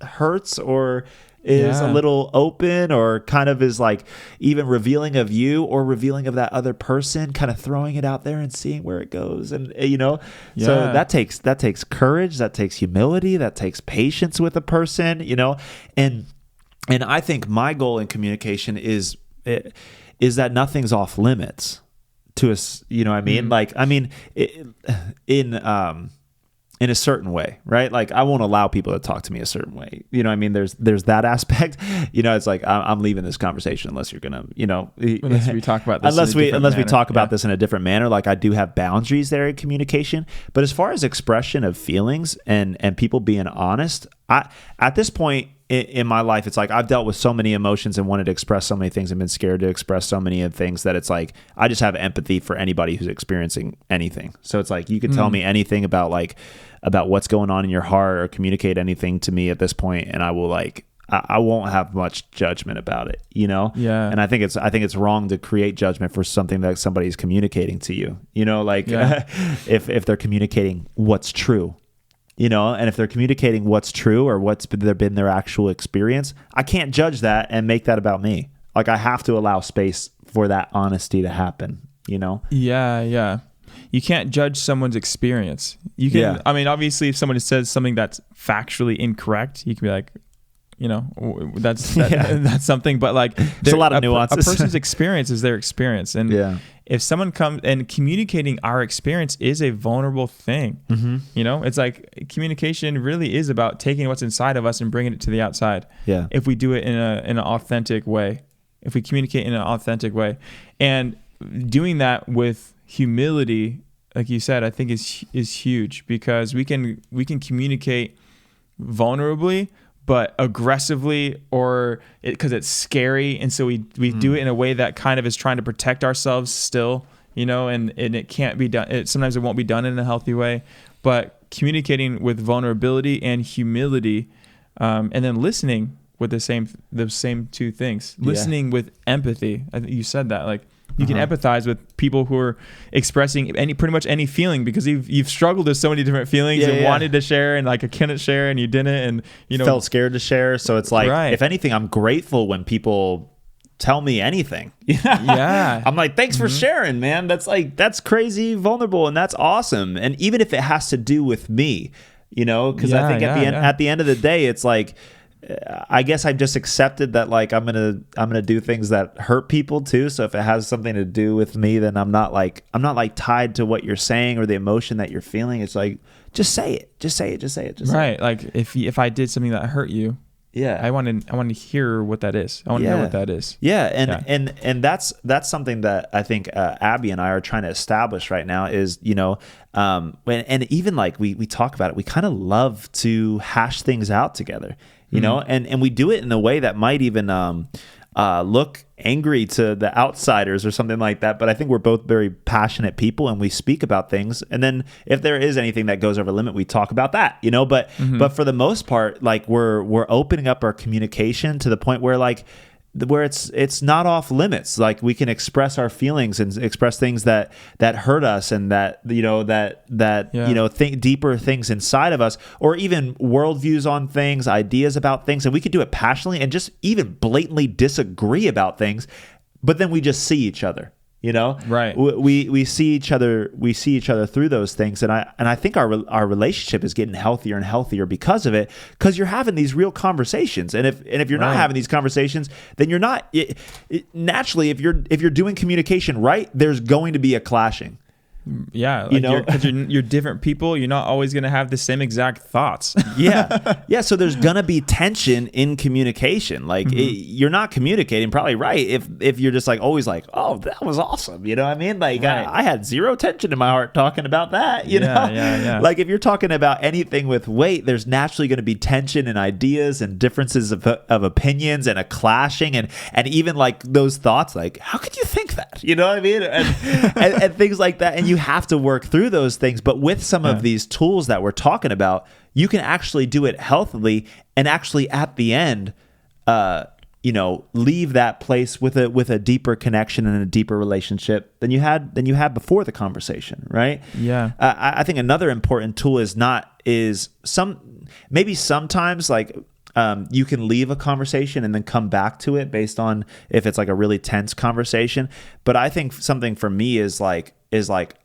S3: hurts or is a little open, or kind of is like even revealing of you or revealing of that other person, kind of throwing it out there and seeing where it goes. And you know, so that takes courage, that takes humility, that takes patience with a person, you know. And I think my goal in communication is that nothing's off limits to us, you know what I mean? Like, I mean, in a certain way, right? Like I won't allow people to talk to me a certain way. You know what I mean? There's that aspect, you know, it's like, I'm leaving this conversation unless you're going to, you know,
S2: unless we talk about this
S3: unless we talk about this in a different manner. Like I do have boundaries there in communication, but as far as expression of feelings and people being honest, at this point, in my life, it's like I've dealt with so many emotions and wanted to express so many things and been scared to express so many of things that it's like I just have empathy for anybody who's experiencing anything. So it's like you could tell me anything about what's going on in your heart or communicate anything to me at this point, and I will like I won't have much judgment about it, you know?
S2: Yeah.
S3: And I think it's wrong to create judgment for something that somebody's communicating to you, you know, like if they're communicating what's true. You know, and if they're communicating what's true or what's been their actual experience, I can't judge that and make that about me. Like I have to allow space for that honesty to happen, you know?
S2: Yeah, yeah. You can't judge someone's experience. You can, I mean, obviously if someone says something that's factually incorrect, you can be like, you know, that's something, but like
S3: there's a lot of nuances.
S2: A person's experience is their experience. And if someone comes and communicating our experience is a vulnerable thing, you know, it's like communication really is about taking what's inside of us and bringing it to the outside. Yeah. If we do it in an authentic way, if we communicate in an authentic way, and doing that with humility, like you said, I think is huge, because we can communicate vulnerably, but aggressively, or because it's scary, and so we do it in a way that kind of is trying to protect ourselves still, you know, and it can't be done. Sometimes it won't be done in a healthy way. But communicating with vulnerability and humility, and then listening with the same two things. Listening with empathy. I think you said that, like. You can empathize with people who are expressing pretty much any feeling, because you've struggled with so many different feelings and wanted to share, and like I couldn't share, and you didn't, and you know,
S3: felt scared to share. So it's like, if anything, I'm grateful when people tell me anything. I'm like, thanks for sharing, man. That's crazy vulnerable, and that's awesome. And even if it has to do with me, you know, because I think at the end of the day, it's like, I guess I've just accepted that like I'm gonna do things that hurt people too. So if it has something to do with me, then I'm not like tied to what you're saying or the emotion that you're feeling. It's like, just say it. Right.
S2: Like if I did something that hurt you, I want to hear what that is. I want to know what that is.
S3: And that's something that I think Abby and I are trying to establish right now is, you know, and even like we talk about it, we kind of love to hash things out together. You know, and we do it in a way that might even look angry to the outsiders or something like that. But I think we're both very passionate people, and we speak about things. And then if there is anything that goes over the limit, we talk about that, you know. But for the most part, like we're opening up our communication to the point where it's not off limits. Like we can express our feelings and express things that hurt us, and that you know think deeper things inside of us, or even worldviews on things, ideas about things, and we could do it passionately and just even blatantly disagree about things, but then we just see each other. You know,
S2: right?
S3: We see each other. We see each other through those things, and I think our relationship is getting healthier and healthier because of it. Because you're having these real conversations, and if you're not having these conversations, then you're not. Naturally, if you're doing communication right, there's going to be a clashing.
S2: Yeah, like, you know, because you're different people. You're not always going to have the same exact thoughts.
S3: So there's gonna be tension in communication. Like you're not communicating probably right if you're just like always like, oh, that was awesome. You know what I mean? Like I had zero tension in my heart talking about that. You know, like if you're talking about anything with weight, there's naturally going to be tension and ideas and differences of opinions and a clashing and even like those thoughts. Like, how could you think that? You know what I mean? And things like that. And you have to work through those things. But with some of these tools that we're talking about, you can actually do it healthily, and actually at the end, you know, leave that place with a deeper connection and a deeper relationship than you had before the conversation, right?
S2: Yeah.
S3: I think another important tool sometimes like you can leave a conversation and then come back to it based on if it's like a really tense conversation. But I think something for me is like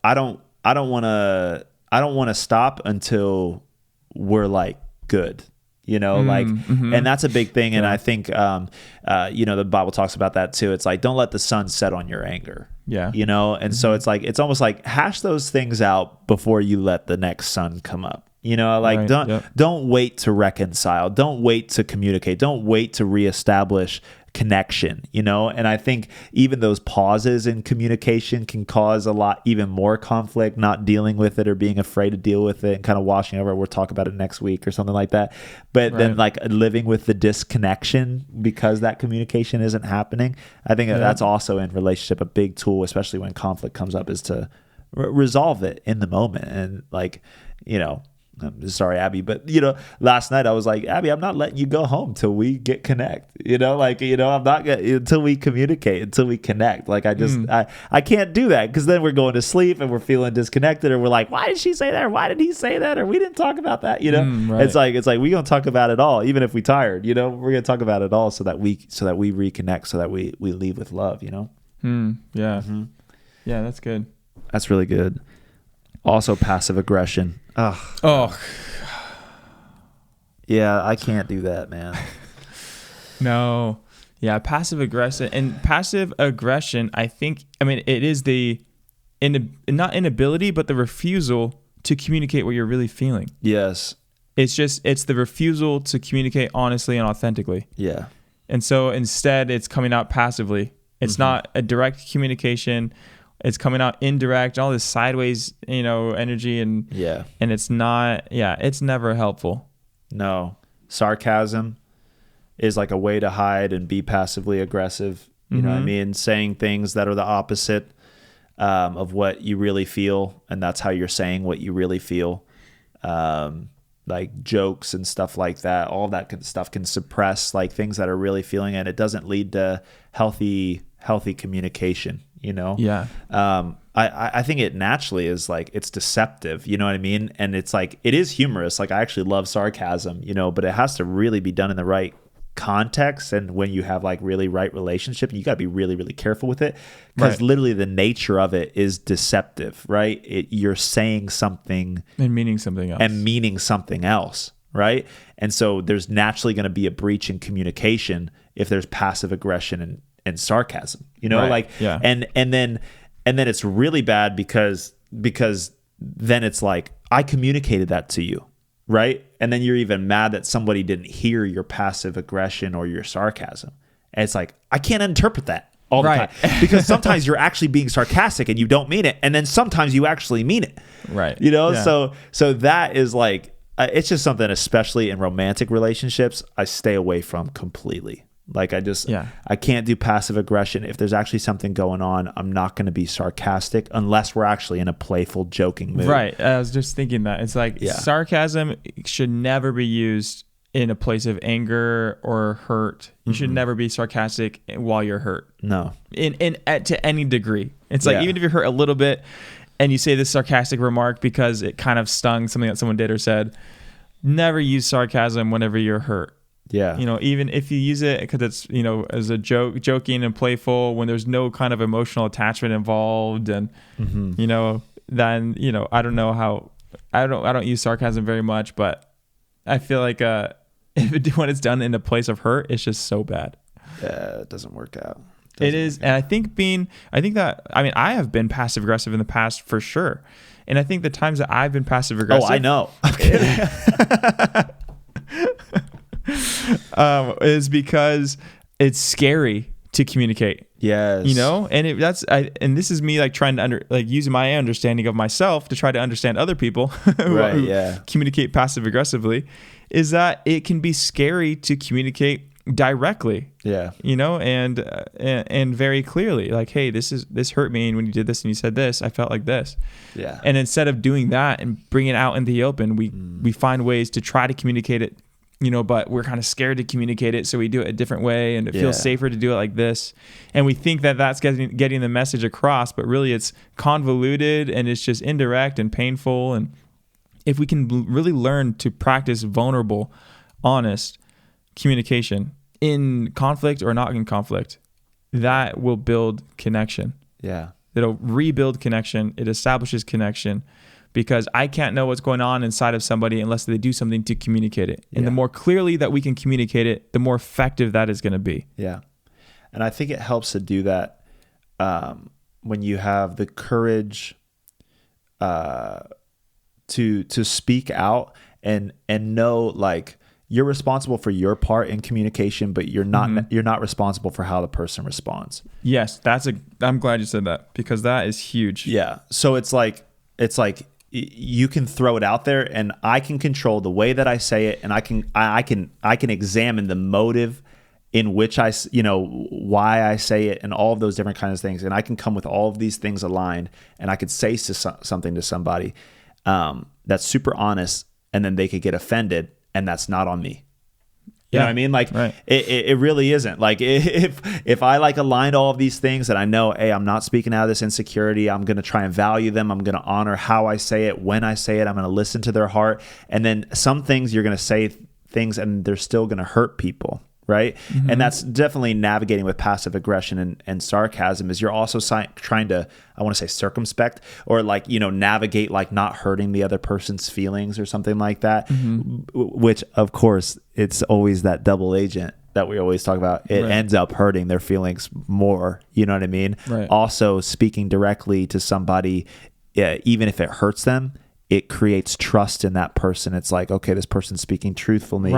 S3: I don't want to stop until we're like good, you know, and that's a big thing. And I think, you know, the Bible talks about that too. It's like, don't let the sun set on your anger. Yeah. You know? And so it's like, it's almost like hash those things out before you let the next sun come up. You know, like don't wait to reconcile. Don't wait to communicate. Don't wait to reestablish connection, you know? And I think even those pauses in communication can cause a lot, even more conflict, not dealing with it or being afraid to deal with it and kind of washing over. We'll talk about it next week or something like that. But then like living with the disconnection because that communication isn't happening. I think that's also in relationship a big tool, especially when conflict comes up, is to resolve it in the moment. And like, you know, I'm sorry, Abby, but you know, last night I was like, Abby, I'm not letting you go home till we get connect. You know, like, you know, I'm not gonna until we communicate, until we connect. Like, I just, I can't do that because then we're going to sleep and we're feeling disconnected, or we're like, why did she say that? Or why did he say that? Or we didn't talk about that. You know, it's like we're gonna talk about it all, even if we tired. You know, we're gonna talk about it all so that we reconnect, so that we leave with love. You know.
S2: Yeah. Yeah, that's good.
S3: That's really good. Also, passive aggression.
S2: Oh.
S3: Yeah, I can't do that, man.
S2: No. Yeah, passive aggression. And passive aggression, I mean, it is the not inability, but the refusal to communicate what you're really feeling.
S3: Yes.
S2: It's the refusal to communicate honestly and authentically.
S3: Yeah.
S2: And so instead it's coming out passively. It's not a direct communication. It's coming out indirect, all this sideways, you know, energy, and it's not, it's never helpful.
S3: No. Sarcasm is like a way to hide and be passively aggressive. You know what I mean? Saying things that are the opposite of what you really feel, and that's how you're saying what you really feel. Like jokes and stuff like that, all that kind of stuff can suppress like things that are really feeling, and it doesn't lead to healthy communication. You know?
S2: Yeah.
S3: I think it naturally is like, it's deceptive, you know what I mean? And it's like, it is humorous. Like, I actually love sarcasm, you know, but it has to really be done in the right context. And when you have like really right relationship, you got to be really, really careful with it, because literally the nature of it is deceptive, right? You're saying something
S2: and meaning something else. Right. And so there's naturally going to be a breach in communication if there's passive aggression and sarcasm, you know, and then it's really bad because then it's like, I communicated that to you, right? And then you're even mad that somebody didn't hear your passive aggression or your sarcasm. And it's like, I can't interpret that all the time, because sometimes you're actually being sarcastic and you don't mean it, and then sometimes you actually mean it, right?
S3: You know, so that is like, it's just something, especially in romantic relationships, I stay away from completely. Like, I can't do passive aggression. If there's actually something going on, I'm not going to be sarcastic unless we're actually in a playful, joking mood.
S2: Right. I was just thinking that. It's like sarcasm should never be used in a place of anger or hurt. You should never be sarcastic while you're hurt.
S3: No.
S2: To any degree. It's like, even if you're hurt a little bit and you say this sarcastic remark because it kind of stung something that someone did or said, never use sarcasm whenever you're hurt.
S3: Yeah.
S2: You know, even if you use it because it's, you know, as a joking and playful, when there's no kind of emotional attachment involved, and you know, then, you know, I don't know how, I don't use sarcasm very much, but I feel like when it's done in a place of hurt, it's just so bad.
S3: Yeah, it doesn't work out.
S2: It is, and I think I have been passive aggressive in the past for sure, and I think the times that I've been passive aggressive,
S3: I know.
S2: Is because it's scary to communicate.
S3: Yes.
S2: You know, and and this is me like trying to using my understanding of myself to try to understand other people who communicate passive aggressively, is that it can be scary to communicate directly.
S3: Yeah.
S2: You know, and very clearly, like, hey, this hurt me, and when you did this and you said this, I felt like this.
S3: Yeah.
S2: And instead of doing that and bringing it out in the open, we find ways to try to communicate it, you know, but we're kind of scared to communicate it, so we do it a different way, and it feels safer to do it like this. And we think that that's getting the message across, but really it's convoluted and it's just indirect and painful. And if we can really learn to practice vulnerable, honest communication in conflict or not in conflict, that will build connection.
S3: Yeah.
S2: It'll rebuild connection. It establishes connection. Because I can't know what's going on inside of somebody unless they do something to communicate it. And the more clearly that we can communicate it, the more effective that is going to be.
S3: Yeah. And I think it helps to do that when you have the courage to speak out and know, like, you're responsible for your part in communication, but you're not responsible for how the person responds.
S2: Yes, I'm glad you said that, because that is huge.
S3: Yeah. So it's like you can throw it out there, and I can control the way that I say it, and I can examine the motive in which why I say it, and all of those different kinds of things, and I can come with all of these things aligned, and I could say something to somebody that's super honest, and then they could get offended, and that's not on me. You know what I mean? Like,
S2: right.
S3: it really isn't. Like, if I like aligned all of these things, and I know, hey, I'm not speaking out of this insecurity, I'm going to try and value them. I'm going to honor how I say it, when I say it. I'm going to listen to their heart. And then some things you're going to say things and they're still going to hurt people. Right. Mm-hmm. And that's definitely navigating with passive aggression and sarcasm, is you're also trying to, I want to say, circumspect, or like, navigate, like not hurting the other person's feelings or something like that, which of course it's always that double agent that we always talk about. It ends up hurting their feelings more. You know what I mean?
S2: Right.
S3: Also, speaking directly to somebody, even if it hurts them, it creates trust in that person. It's like, okay, this person's speaking truthfully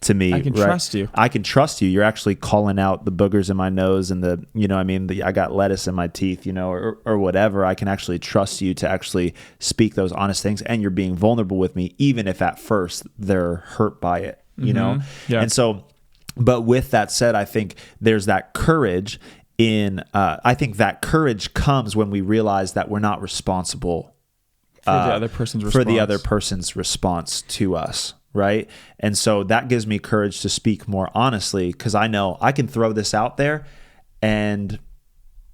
S3: to me.
S2: I can trust you.
S3: I can trust you. You're actually calling out the boogers in my nose and I got lettuce in my teeth, or whatever. I can actually trust you to actually speak those honest things, and you're being vulnerable with me, even if at first they're hurt by it, Yeah. And so, but with that said, I think there's that courage I think that courage comes when we realize that we're not responsible
S2: for the other person's response
S3: to us, right? And so that gives me courage to speak more honestly, because I know I can throw this out there, and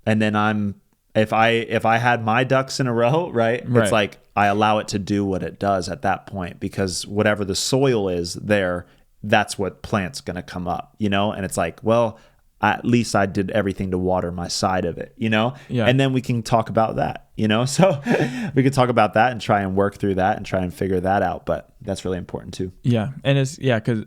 S3: then if I had my ducks in a row, right? It's like I allow it to do what it does at that point, because whatever the soil is there, that's what plant's going to come up, And it's like, well, at least I did everything to water my side of it, Yeah. And then we can talk about that, So we could talk about that and try and work through that and try and figure that out. But that's really important too.
S2: Yeah. And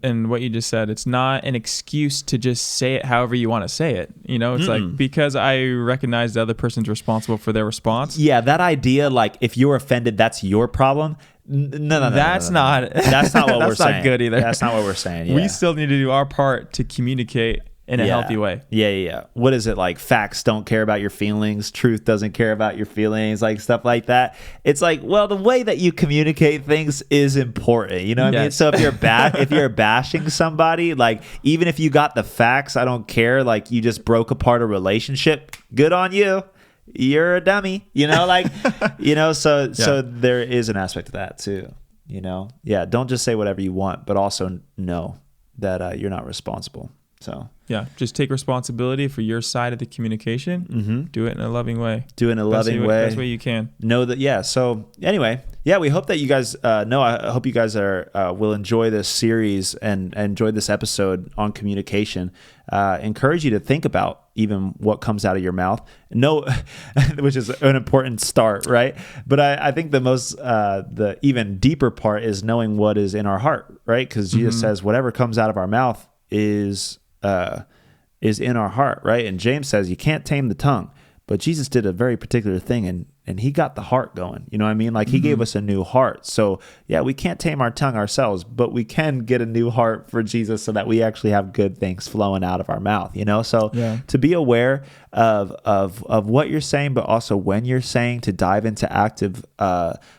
S2: and what you just said, it's not an excuse to just say it however you want to say it. It's like, because I recognize the other person's responsible for their response.
S3: Yeah. That idea, like, if you're offended, that's your problem. No.
S2: That's not what
S3: that's
S2: we're saying.
S3: That's not
S2: good either.
S3: That's not what we're saying. Yeah.
S2: We still need to do our part to communicate in a healthy way.
S3: Yeah. What is it, like, facts don't care about your feelings, truth doesn't care about your feelings, like stuff like that. It's like, well, the way that you communicate things is important. You know what I mean? So if you're bashing somebody, like, even if you got the facts, I don't care. Like, you just broke apart a relationship. Good on you. You're a dummy. So there is an aspect of that too. Yeah. Don't just say whatever you want, but also know that you're not responsible. So
S2: yeah, just take responsibility for your side of the communication. Mm-hmm. Do it in a loving way. Best way you can.
S3: Know that. Yeah. So anyway, we hope that you guys I hope you guys will enjoy this series and enjoy this episode on communication. Encourage you to think about even what comes out of your mouth. Which is an important start, right? But I think the even deeper part is knowing what is in our heart, right? Because Jesus says whatever comes out of our mouth is in our heart, right? And James says you can't tame the tongue, but Jesus did a very particular thing, and he got the heart going. You know what I mean? Like, he gave us a new heart. So yeah, we can't tame our tongue ourselves, but we can get a new heart for Jesus so that we actually have good things flowing out of our mouth, So to be aware of what you're saying, but also when you're saying, to dive into active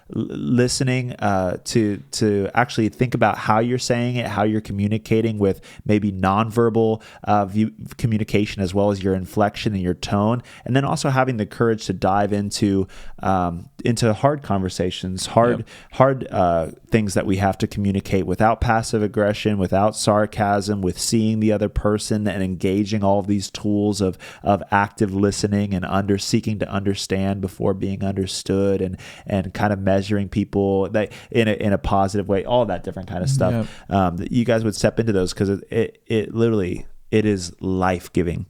S3: listening, to actually think about how you're saying it, how you're communicating with maybe nonverbal communication, as well as your inflection and your tone, and then also having the courage to dive into hard conversations, hard things that we have to communicate without passive aggression, without sarcasm, with seeing the other person and engaging all of these tools of active listening and seeking to understand before being understood, and kind of measuring people that in a positive way, all that different kind of stuff. That you guys would step into those, because it literally is life-giving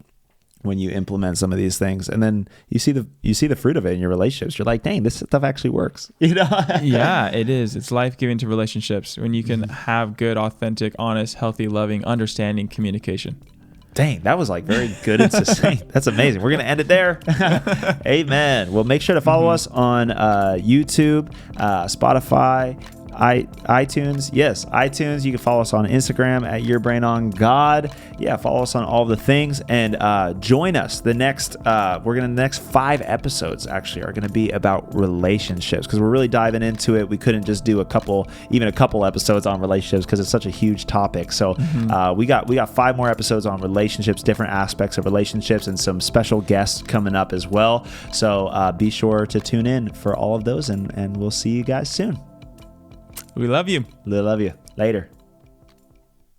S3: when you implement some of these things, and then you see the fruit of it in your relationships. You're like, dang, this stuff actually works.
S2: Yeah, it is. It's life-giving to relationships when you can have good, authentic, honest, healthy, loving, understanding communication.
S3: Dang, that was like very good and succinct. That's amazing. We're going to end it there. Amen. Well, make sure to follow us on YouTube, Spotify, iTunes. Yes, iTunes. You can follow us on Instagram at Your Brain on God. Yeah, follow us on all the things and join us. The next 5 episodes actually are gonna be about relationships because we're really diving into it. We couldn't just do a couple episodes on relationships because it's such a huge topic. So we got 5 more episodes on relationships, different aspects of relationships, and some special guests coming up as well. So be sure to tune in for all of those, and we'll see you guys soon.
S2: We love you.
S3: Love you. Later.